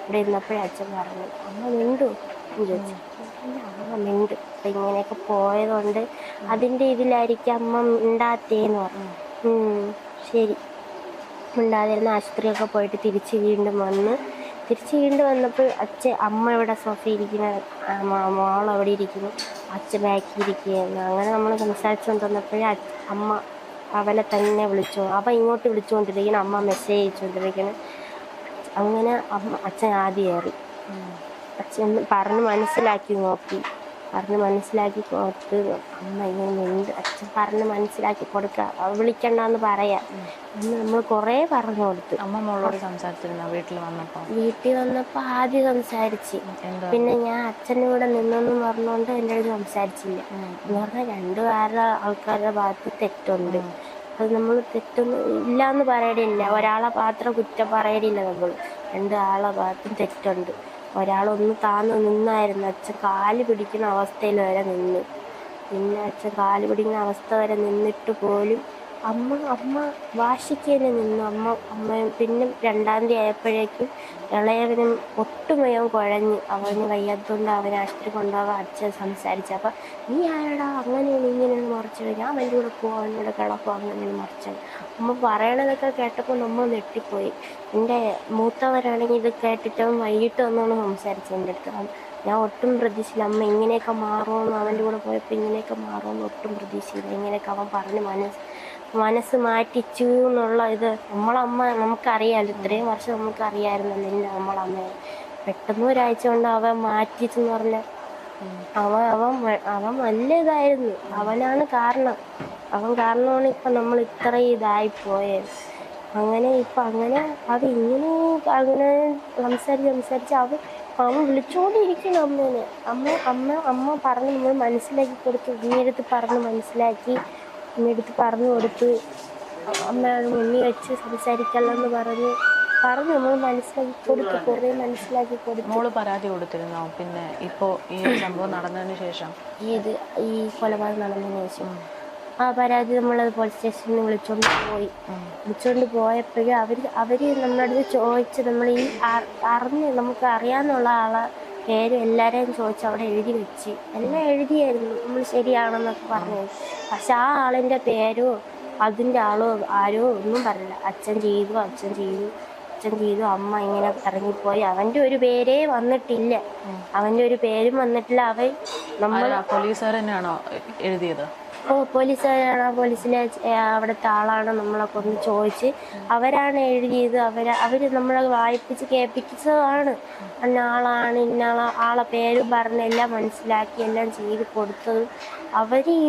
ഇവിടെ ഇരുന്നപ്പോഴേ അച്ഛൻ പറഞ്ഞു, അമ്മ മിണ്ടു ചോദിച്ചു. അമ്മ മിണ്ടു. അപ്പം ഇങ്ങനെയൊക്കെ പോയതുകൊണ്ട് അതിൻ്റെ ഇതിലായിരിക്കും അമ്മ മിണ്ടാത്തേന്ന് പറഞ്ഞു. ശരി മിണ്ടാതിരുന്ന ആശുപത്രിയൊക്കെ പോയിട്ട് തിരിച്ച് വീണ്ടും വന്നപ്പോൾ അമ്മ ഇവിടെ സോഫയിലിരിക്കുന്ന, മോളവിടെ ഇരിക്കുന്നു, അച്ഛൻ ബാക്കി ഇരിക്കുകയായിരുന്നു. അങ്ങനെ നമ്മൾ സംസാരിച്ചുകൊണ്ട് വന്നപ്പോഴേ അമ്മ അവനെ തന്നെ അവൻ ഇങ്ങോട്ട് വിളിച്ചുകൊണ്ടിരിക്കണം, അമ്മ മെസ്സേജ് അയച്ചുകൊണ്ടിരിക്കണം. അങ്ങനെ അച്ഛൻ ആദ്യം കയറി. അച്ഛൻ പറഞ്ഞ് മനസ്സിലാക്കി കൊടുത്ത് അമ്മ ഇങ്ങനെ ഉണ്ട്, അച്ഛൻ പറഞ്ഞ് മനസ്സിലാക്കി കൊടുക്കുക, വിളിക്കണ്ടെന്ന് പറയാം എന്ന് നമ്മൾ കുറേ പറഞ്ഞു കൊടുത്തു. അമ്മ മോളോട് സംസാരിച്ചിരുന്ന വീട്ടിൽ വന്നപ്പോൾ ആദ്യം സംസാരിച്ച്, പിന്നെ ഞാൻ അച്ഛൻ്റെ കൂടെ നിന്നെന്ന് പറഞ്ഞുകൊണ്ട് എൻ്റെ അടുത്ത് സംസാരിച്ചില്ല. എന്ന് പറഞ്ഞാൽ 2 ആൾക്കാരുടെ ഭാഗത്ത് തെറ്റുണ്ട്. അത് നമ്മൾ തെറ്റൊന്നും ഇല്ലയെന്ന് പറയടില്ല, ഒരാളെ മാത്രം കുറ്റം പറയടില്ല. നമ്മൾ 2 ആളെ ഭാഗത്തും തെറ്റുണ്ട്. ഒരാളൊന്ന് താന്ന് നിന്നായിരുന്നു, അച്ഛൻ കാല് പിടിക്കുന്ന അവസ്ഥയിൽ വരെ നിന്ന്. പിന്നെ അച്ഛൻ കാല് പിടിക്കുന്ന അവസ്ഥ വരെ നിന്നിട്ട് പോലും അമ്മ വാശിക്ക് തന്നെ നിന്നു. അമ്മയും പിന്നെ 2ാം തീയതി ആയപ്പോഴേക്കും ഇളയവനും ഒട്ടുമയം കുഴഞ്ഞ് അവന് വയ്യാത്തതുകൊണ്ട് അവനെ ആശുപത്രി കൊണ്ടുപോകാൻ അച്ഛൻ സംസാരിച്ചു. അപ്പം നീ ആരടാ അങ്ങനെയാണ് ഇങ്ങനെയാണ് മറിച്ചത്, ഞാൻ വലിയ കൂടെ പോവാൻ ഇവിടെ കിടക്കും, അങ്ങനെയാണ് മറിച്ചത്. അമ്മ പറയണതൊക്കെ കേട്ടപ്പോൾ നമ്മൾ നെട്ടിപ്പോയി. എൻ്റെ മൂത്തവരാണെങ്കിൽ ഇത് കേട്ടിട്ട് വൈകിട്ട് വന്നാണ് സംസാരിച്ചത് എൻ്റെ അടുത്ത്. ഞാൻ ഒട്ടും പ്രതീക്ഷിച്ചില്ല അമ്മ ഇങ്ങനെയൊക്കെ മാറുമെന്ന്, അവൻ്റെ കൂടെ പോയപ്പോൾ ഇങ്ങനെയൊക്കെ മാറുമെന്ന് ഒട്ടും പ്രതീക്ഷിച്ചില്ല. ഇങ്ങനെയൊക്കെ അവൻ പറഞ്ഞ് മനസ്സ് മാറ്റിച്ചു എന്നുള്ള ഇത് നമ്മളമ്മ നമുക്കറിയാമല്ലോ, ഇത്രയും വർഷം നമുക്കറിയാമായിരുന്നല്ലോ നമ്മളമ്മയെ. പെട്ടെന്ന് ഒരാഴ്ച കൊണ്ട് അവൻ മാറ്റിച്ചെന്ന് പറഞ്ഞാൽ അവൻ നല്ല ഇതായിരുന്നു. അവനാണ് കാരണം. അവൻ കാരണമാണ് ഇപ്പം നമ്മൾ ഇത്രയും ഇതായിപ്പോയത്. അങ്ങനെ അത് ഇങ്ങനെ അങ്ങനെ സംസാരിച്ച് അവൻ വിളിച്ചുകൊണ്ടിരിക്കണം അമ്മേനെ. അമ്മ പറഞ്ഞ് നമ്മൾ മനസ്സിലാക്കി കൊടുത്തു, ഇങ്ങനെടുത്ത് പറഞ്ഞ് മനസ്സിലാക്കി, ഇങ്ങനെടുത്ത് പറഞ്ഞു കൊടുത്ത്, അമ്മയുടെ മുന്നിൽ വെച്ച് സംസാരിക്കല്ലെന്ന് പറഞ്ഞ് നമ്മൾ മനസ്സിലാക്കി കൊടുത്തു, കുറേ മനസ്സിലാക്കി കൊടുത്തു. മോള് പരാതി കൊടുത്തിരുന്നോ? പിന്നെ ഇപ്പോൾ ഈ സംഭവം നടന്നതിന് ശേഷം, ഈ കൊലപാതകം നടന്നതിന് ശേഷം ആ പരാതി നമ്മളത് പോലീസ് സ്റ്റേഷനിൽ വിളിച്ചുകൊണ്ട് പോയപ്പോഴും അവർ നമ്മുടെ അടുത്ത് ചോദിച്ച്, നമ്മൾ ഈ നമുക്ക് അറിയാമെന്നുള്ള ആളെ പേര് എല്ലാവരെയും ചോദിച്ച് അവിടെ എഴുതി വെച്ച് എല്ലാം എഴുതിയായിരുന്നു നമ്മൾ ശരിയാണെന്നൊക്കെ പറഞ്ഞു. പക്ഷെ ആ ആളിൻ്റെ പേരോ അതിൻ്റെ ആളോ ആരോ ഒന്നും പറഞ്ഞില്ല. അച്ഛൻ ചെയ്തു, അമ്മ ഇങ്ങനെ ഇറങ്ങിപ്പോയി, അവൻ്റെ ഒരു പേരേ വന്നിട്ടില്ല, അവൻ നമ്മൾ പോലീസുകാർ തന്നെയാണോ എഴുതിയത്? പോലീസുകാരാണ്, പോലീസിലെ അവിടുത്തെ ആളാണ് നമ്മളൊക്കെ ഒന്ന് ചോദിച്ച് അവരാണ് എഴുതിയത്. അവർ നമ്മളെ വായിപ്പിച്ച് കേൾപ്പിച്ചതാണ്. ഇന്ന ആളെ പേര് പറഞ്ഞ് എല്ലാം മനസ്സിലാക്കി എല്ലാം ചെയ്ത് കൊടുത്തത്.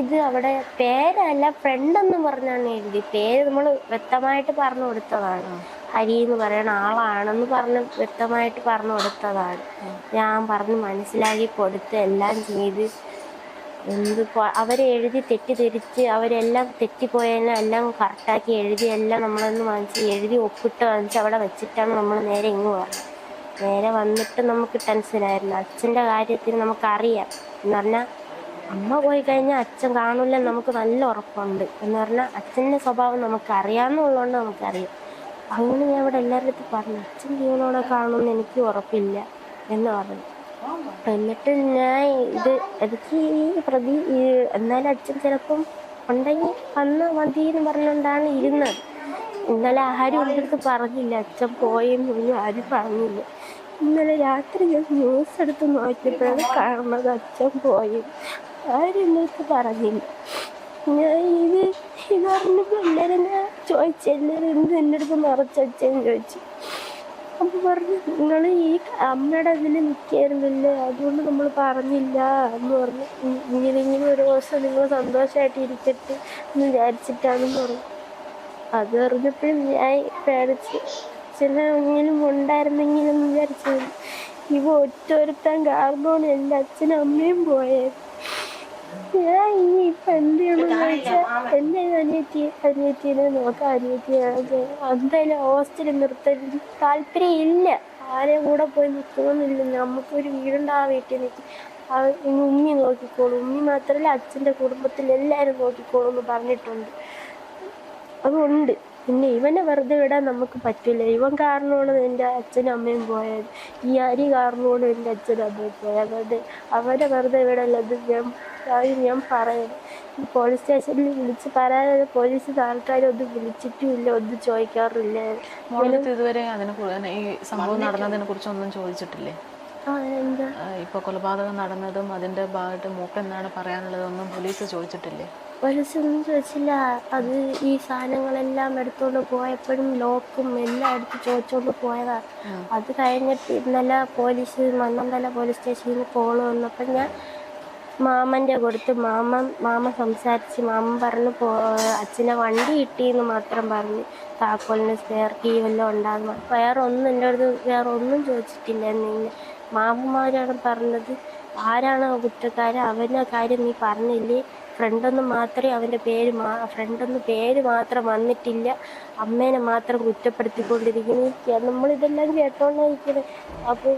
ഇത് അവിടെ പേരല്ല ഫ്രണ്ടെന്ന് പറഞ്ഞാണ് എഴുതി. പേര് നമ്മൾ വ്യക്തമായിട്ട് പറഞ്ഞു കൊടുത്തതാണ്. ഹരി എന്ന് പറയുന്ന ആളാണെന്ന് പറഞ്ഞ് വ്യക്തമായിട്ട് പറഞ്ഞു കൊടുത്തതാണ്. ഞാൻ പറഞ്ഞ് മനസ്സിലാക്കി കൊടുത്ത് എല്ലാം ചെയ്ത് അവരെ എഴുതി തെറ്റിദ്ധരിച്ച് അവരെല്ലാം തെറ്റിപ്പോയതിനെ എല്ലാം കറക്റ്റാക്കി എഴുതി എല്ലാം നമ്മളൊന്ന് എഴുതി ഒപ്പിട്ട് വാങ്ങിച്ച് അവിടെ വെച്ചിട്ടാണ് നമ്മൾ നേരെ ഇങ്ങ് പറഞ്ഞത്. നേരെ വന്നിട്ട് നമുക്ക് ടെൻഷനായിരുന്നു. അച്ഛൻ്റെ കാര്യത്തിന് നമുക്കറിയാം എന്ന് പറഞ്ഞാൽ അമ്മ പോയി കഴിഞ്ഞാൽ അച്ഛൻ കാണില്ലെന്ന് നമുക്ക് നല്ല ഉറപ്പുണ്ട്. എന്ന് പറഞ്ഞാൽ അച്ഛൻ്റെ സ്വഭാവം നമുക്കറിയാമെന്നുള്ളതുകൊണ്ട് നമുക്കറിയാം. അങ്ങനെ ഞാൻ ഇവിടെ എല്ലാവരുടെ അടുത്ത് പറഞ്ഞു, അച്ഛൻ ജീവനോടെ കാണുമെന്ന് എനിക്ക് ഉറപ്പില്ല എന്ന് പറഞ്ഞു. എന്നിട്ട് ഞാൻ എനിക്ക് എന്നാലും അച്ഛൻ ചിലപ്പം ഉണ്ടെങ്കിൽ വന്ന് മതി എന്ന് പറഞ്ഞുകൊണ്ടാണ് ഇരുന്നത്. ഇന്നലെ ആരും എൻ്റെ അടുത്ത് പറഞ്ഞില്ല, അച്ഛൻ പോയെന്നൊന്നും ആരും പറഞ്ഞില്ല. ഇന്നലെ രാത്രി ഞാൻ ന്യൂസ് എടുത്ത് നോക്കിയപ്പോഴാണ് കാണുന്നത് അച്ഛൻ പോയി. ആരും എൻ്റെ അടുത്ത് പറഞ്ഞില്ല. ഞാൻ ഇതറിഞ്ഞപ്പോൾ എല്ലാവരും ഞാൻ ചോദിച്ചു, എല്ലാവരും എന്ത് എൻ്റെ അടുത്ത് മറച്ചച്ഛൻ ചോദിച്ചു. അപ്പം പറഞ്ഞു, നിങ്ങൾ ഈ അമ്മയുടെ ഇതിൽ നിൽക്കായിരുന്നില്ലേ, അതുകൊണ്ട് നമ്മൾ പറഞ്ഞില്ല എന്ന് പറഞ്ഞു. ഇങ്ങനെ ഒരു ദിവസം നിങ്ങൾ സന്തോഷമായിട്ട് ഇരിക്കട്ടെ എന്ന് വിചാരിച്ചിട്ടാണെന്ന് പറഞ്ഞു. അത് അറിഞ്ഞപ്പോഴും ഞാൻ പേടിച്ച് അച്ഛനെങ്കിലും ഉണ്ടായിരുന്നെങ്കിലും എന്ന് വിചാരിച്ചത്. ഇവ ഒറ്റൊരുത്താൻ കാരണമാണ് എൻ്റെ അച്ഛനും അമ്മയും പോയത്. ഞാൻ ഇനി ഇപ്പം എന്ത് ചെയ്യണമെന്ന് ചോദിച്ചാൽ എൻ്റെ അനിയത്തിനെ നോക്കാം. അനിയത്തിയെ എന്തായാലും ഹോസ്റ്റലിൽ നിർത്താൻ താല്പര്യം ഇല്ല. ആരെയും കൂടെ പോയി നിൽക്കണമെന്നില്ല. നമുക്കൊരു വീടുണ്ട്, ആ വീട്ടിൽ നിൽക്കും. ഇനി ഉമ്മി നോക്കിക്കോളും. ഉമ്മി മാത്രമല്ല, അച്ഛൻ്റെ കുടുംബത്തിൽ എല്ലാവരും നോക്കിക്കോളും എന്ന് പറഞ്ഞിട്ടുണ്ട്. അതുകൊണ്ട് പിന്നെ ഇവനെ വെറുതെ വിടാൻ നമുക്ക് പറ്റില്ല. ഇവൻ കാരണമാണ് എൻ്റെ അച്ഛനും അമ്മയും പോയത്. ഈ അരി കാരണമാണ് എൻ്റെ അച്ഛനും അമ്മയും പോയത്. അതുകൊണ്ട് അവരെ വെറുതെ വിടല്ലത് ഞാൻ പറയുന്നത്. ഈ പോലീസ് സ്റ്റേഷനിൽ വിളിച്ച് പറയാതെ പോലീസ് ആൾക്കാരൊന്നും വിളിച്ചിട്ടുമില്ല, ഒന്നും ചോദിക്കാറില്ല. ഇതുവരെ ഈ സംഭവം നടന്നതിനെ കുറിച്ചൊന്നും ചോദിച്ചിട്ടില്ലേ? എന്താ ഇപ്പൊ കൊലപാതകം നടന്നതും അതിന്റെ ഭാഗമായിട്ട് മൂക്ക് എന്താണ് പറയാനുള്ളതൊന്നും പോലീസ് ചോദിച്ചിട്ടില്ലേ? പോലീസൊന്നും ചോദിച്ചില്ല. അത് ഈ സാധനങ്ങളെല്ലാം എടുത്തുകൊണ്ട് പോയപ്പോഴും ലോക്കും എല്ലാം എടുത്ത് ചോദിച്ചുകൊണ്ട് പോയതാണ്. അത് കഴിഞ്ഞിട്ട് ഇന്നലെ മണ്ണന്തല പോലീസ് സ്റ്റേഷനിൽ നിന്ന് കോള് വന്നപ്പോൾ ഞാൻ മാമൻ്റെ കൊടുത്ത് മാമ സംസാരിച്ച് മാമൻ പറഞ്ഞു അച്ഛനെ വണ്ടി കിട്ടിയെന്ന് മാത്രം പറഞ്ഞു. താക്കോലിന് സ്പെയർ കീ വല്ലതും ഉണ്ടാകുന്നു. വേറെ ഒന്നും ചോദിച്ചിട്ടില്ല. എന്നിങ്ങനെ മാമന്മാരാണ് പറഞ്ഞത്. ആരാണ് കുറ്റക്കാരൻ, അവൻ്റെ കാര്യം നീ പറഞ്ഞില്ലേ, ഫ്രണ്ടൊന്നും പേര് മാത്രം വന്നിട്ടില്ല, അമ്മേനെ മാത്രം കുറ്റപ്പെടുത്തിക്കൊണ്ടിരിക്കുന്നു. നമ്മളിതെല്ലാം കേട്ടോണ്ടിരിക്കുന്നത്. അപ്പോൾ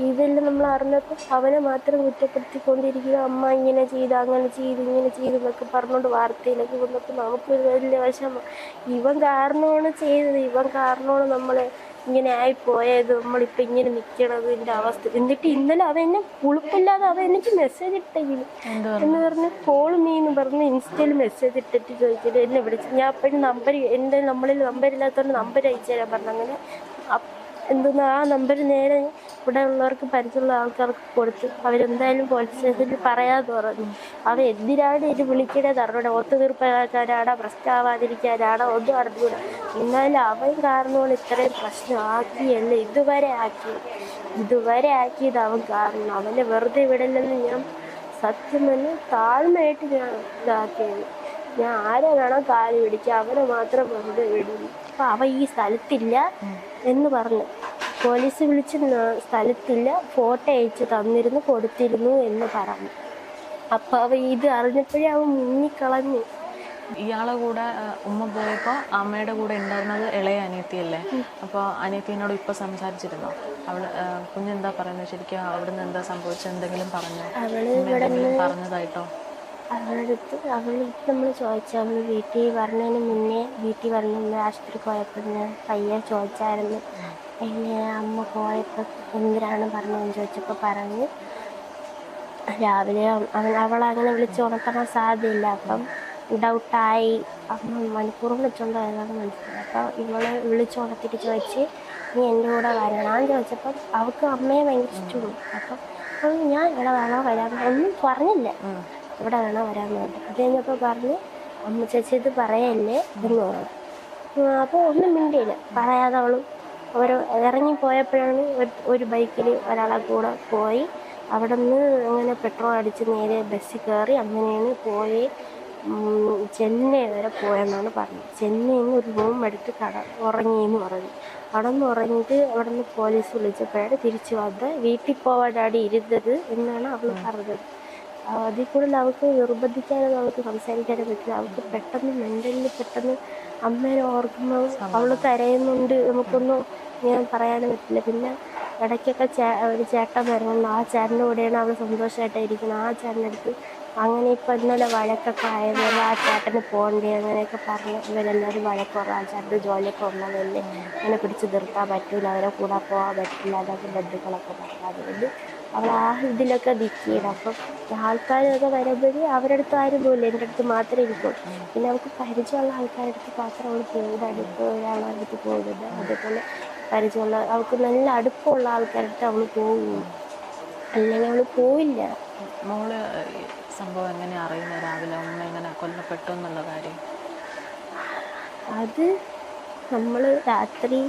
ഇതെല്ലാം നമ്മൾ അറിഞ്ഞപ്പോൾ അവനെ മാത്രം കുറ്റപ്പെടുത്തിക്കൊണ്ടിരിക്കുന്നു. അമ്മ ഇങ്ങനെ ചെയ്ത്, അങ്ങനെ ചെയ്ത്, ഇങ്ങനെ ചെയ്തു എന്നൊക്കെ പറഞ്ഞുകൊണ്ട് വാർത്തയിലൊക്കെ വന്നപ്പോൾ നമുക്കൊരു വലിയ വിഷമം. ഇവൻ കാരണമാണ് ചെയ്തത്, ഇവൻ കാരണമാണ് നമ്മൾ ഇങ്ങനെ ആയിപ്പോയത്, നമ്മളിപ്പോൾ ഇങ്ങനെ നിൽക്കണത് എൻ്റെ അവസ്ഥ. എന്നിട്ട് ഇന്നലെ അവൻ എന്നെ ഉളുപ്പില്ലാതെ അവൻ എനിക്ക് മെസ്സേജ് ഇട്ടെങ്കിലും എന്ന് പറഞ്ഞ് കോൾ മീന്ന് പറഞ്ഞ് ഇൻസ്റ്റയിൽ മെസ്സേജ് ഇട്ടിട്ട് ചോദിച്ചിട്ട് എന്നെ വിളിച്ചു. ഞാൻ അപ്പോഴും നമ്മളിൽ നമ്പരില്ലാത്തതുകൊണ്ട് നമ്പർ അയച്ചു തരാൻ പറഞ്ഞു. അങ്ങനെ ആ നമ്പർ നേരെ ഇവിടെ ഉള്ളവർക്ക് പരിചയമുള്ള ആൾക്കാർക്ക് കൊടുത്ത് അവരെന്തായാലും പോലീസ് സ്റ്റേഷനിൽ പറയാതെ പറഞ്ഞു. അവൻ എന്തിനാണ് ഇത് വിളിക്കണത് അറിഞ്ഞൂടെ, ഒത്തുതീർപ്പുകാരാടാ, പ്രശ്നമാവാതിരിക്കാനാടാ, ഒന്നും അറിഞ്ഞൂടാ. എന്നാലും അവൻ കാരണമാണ് ഇത്രയും പ്രശ്നമാക്കിയല്ലേ ഇതുവരെ ആക്കിയത് അവൻ കാരണം. അവനെ വെറുതെ വിടല്ലെന്ന് ഞാൻ സത്യം തന്നെ താഴ്മയായിട്ട് ഞാൻ ഇതാക്കിയത്. ഞാൻ ആരെ വേണം കാല് പിടിക്കുക, അവനെ മാത്രം വെറുതെ വിടുന്നു. അപ്പം അവൻ ഈ സ്ഥലത്തില്ല എന്ന് പറഞ്ഞു. പോലീസ് വിളിച്ച് സ്ഥലത്തില്ല, ഫോട്ടോ അയച്ച് കൊടുത്തിരുന്നു എന്ന് പറഞ്ഞു. അപ്പം അവൻ ഇത് അറിഞ്ഞപ്പോഴേ അവൻ മുങ്ങിക്കളഞ്ഞു. ഇയാളെ കൂടെ ഉമ്മ പോയപ്പോൾ അമ്മയുടെ കൂടെ ഉണ്ടായിരുന്നത് ഇളയ അനിയത്തിയല്ലേ? അപ്പോൾ അനിയത്തിനോട് ഇപ്പം സംസാരിച്ചിരുന്നോ? കുഞ്ഞെന്താ പറയുന്നത്? ശരിക്കും അവിടുന്ന് എന്താ സംഭവിച്ചത്? എന്തെങ്കിലും പറഞ്ഞതായിട്ടോ? അവളടുത്ത് നമ്മൾ ചോദിച്ചു. അവൾ വീട്ടിൽ വരുന്നതിന് ആശുപത്രി പോയപ്പോൾ ഞാൻ പയ്യെ ചോദിച്ചായിരുന്നു, എങ്ങനെ അമ്മ പോയപ്പോൾ എന്തിനാണ് പറഞ്ഞതെന്ന് ചോദിച്ചപ്പോൾ പറഞ്ഞ് രാവിലെ അവളങ്ങനെ വിളിച്ച് ഉണർത്താൻ സാധ്യതയില്ല. അപ്പം ഡൗട്ടായി. അമ്മ മണിക്കൂർ വിളിച്ചുകൊണ്ടായതാണ് മനസ്സിലായി. അപ്പോൾ ഇവളെ വിളിച്ചുണർത്തിയിട്ട് ചോദിച്ച് നീ എൻ്റെ കൂടെ വരണമെന്ന് ചോദിച്ചപ്പം അവൾക്ക് അമ്മയെ ഭയങ്കര ഇഷ്ടമുള്ളൂ. അപ്പം ഞാൻ ഇവിടെ വേണോ വരാൻ ഒന്നും പറഞ്ഞില്ല, ഇവിടെ വേണോ വരാമെന്ന് പറഞ്ഞു. അത് കഴിഞ്ഞപ്പോൾ പറഞ്ഞ് അമ്മ ചേച്ചി ഇത് പറയല്ലേ എന്ന് പറഞ്ഞു. അപ്പോൾ ഒന്നും മിണ്ടിയില്ല. പറയാതെ അവർ ഇറങ്ങിപ്പോയപ്പോഴാണ് ഒരു ബൈക്കിൽ ഒരാളെ കൂടെ പോയി. അവിടെ നിന്ന് അങ്ങനെ പെട്രോൾ അടിച്ച് നേരെ ബസ്സിൽ കയറി അങ്ങനെയാണ് പോയി ചെന്നൈ വരെ പോയെന്നാണ് പറഞ്ഞത്. ചെന്നൈയിൽ നിന്ന് ഒരു റൂം എടുത്ത് ഉറങ്ങിയെന്ന് പറഞ്ഞു. അവിടെ നിന്ന് ഉറങ്ങിയിട്ട് അവിടെ നിന്ന് പോലീസ് വിളിച്ചപ്പോഴാണ് തിരിച്ചു വന്ന് വീട്ടിൽ പോവാനാണ് ഇരുന്നത് എന്നാണ് അവൾ പറഞ്ഞത്. അതിൽ കൂടുതൽ അവൾക്ക് നിർബന്ധിക്കാനും അവൾക്ക് സംസാരിക്കാനും പറ്റില്ല. അവൾക്ക് പെട്ടെന്ന് അമ്മേനെ ഓർക്കുമ്പോൾ അവൾ കരയുന്നുണ്ട്. നമുക്കൊന്നും ഞാൻ പറയാനും പറ്റില്ല. പിന്നെ ഇടയ്ക്കൊക്കെ ഒരു ചേട്ടൻ വരുന്നുണ്ട്. ആ ചേട്ടൻ്റെ കൂടെയാണ് അവൾ സന്തോഷമായിട്ടായിരിക്കുന്നത്. ആ ചേട്ടനടുത്ത് അങ്ങനെ ഇപ്പം ഇന്നലെ വഴക്കൊക്കെ ആയതുകൊണ്ട് ആ ചേട്ടന് പോകണ്ടേ അങ്ങനെയൊക്കെ പറഞ്ഞ് ഇവരെല്ലാവരും വഴക്കുറവ്. ആ ചേട്ടന് ജോലിയൊക്കെ ഉള്ളതല്ലേ, അങ്ങനെ പിടിച്ച് നിർത്താൻ പറ്റില്ല, അവരെ കൂടെ പോകാൻ പറ്റില്ല, അതൊക്കെ ബന്ധുക്കളൊക്കെ പറഞ്ഞു. അതുകൊണ്ട് അവൾ ആ ഇതിലൊക്കെ നിൽക്കുകയാണ്. അപ്പം ആൾക്കാരൊക്കെ വരുമ്പോഴേ അവരുടെ അടുത്ത് ആരും പോയില്ല, എൻ്റെ അടുത്ത് മാത്രമേ ഇരിക്കുള്ളൂ. പിന്നെ അവൾക്ക് പരിചയമുള്ള ആൾക്കാരുടെ അടുത്ത് മാത്രം അവൾ പോകുന്നത്, അടുത്ത് ഒരാളുടെ അടുത്ത് പോകുന്നത്. അതേപോലെ പരിചയമുള്ള അവൾക്ക് നല്ല അടുപ്പമുള്ള ആൾക്കാരുടെ അടുത്ത് അവൾ പോകുന്നു, അല്ലെങ്കിൽ അവൾ പോയില്ല. മോള് ഈ സംഭവം എങ്ങനെ അറിയുന്നത്? രാവിലെ ഉമ്മ എങ്ങനെ കൊല്ലപ്പെട്ടു എന്നുള്ള കാര്യം? അത് നമ്മൾ രാത്രി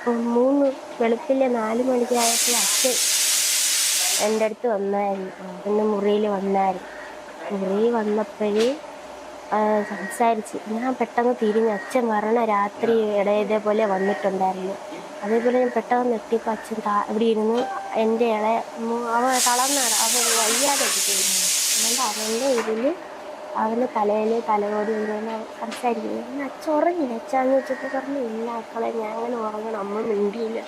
4 മണിക്കായപ്പോൾ അച്ഛൻ എൻ്റെ അടുത്ത് വന്നായിരുന്നു, എൻ്റെ മുറിയിൽ വന്നായിരുന്നു. മുറിയിൽ വന്നപ്പോഴേ സംസാരിച്ച് ഞാൻ പെട്ടെന്ന് തിരിഞ്ഞ്, അച്ഛൻ മരണ രാത്രി ഇതേപോലെ വന്നിട്ടുണ്ടായിരുന്നു. അതേപോലെ ഞാൻ പെട്ടെന്ന് എത്തിയപ്പോൾ അച്ഛൻ ഇവിടെ ഇരുന്ന് എൻ്റെ അവൻ തളർന്നാണ്, അവൻ വയ്യാതെ ഇരിക്കുന്നു. അതുകൊണ്ട് അവൻ്റെ ഇതിൽ അവൻ്റെ തലയിൽ തലകോടി ഇങ്ങനെ സംസാരിക്കുന്നു. പിന്നെ അച്ഛൻ ഉറങ്ങില്ല. അച്ഛന്ന് വെച്ചപ്പോൾ പറഞ്ഞു, ഇല്ല മക്കളെ ഞാൻ അങ്ങനെ ഉറങ്ങണം. അമ്മ മിണ്ടിയില്ല.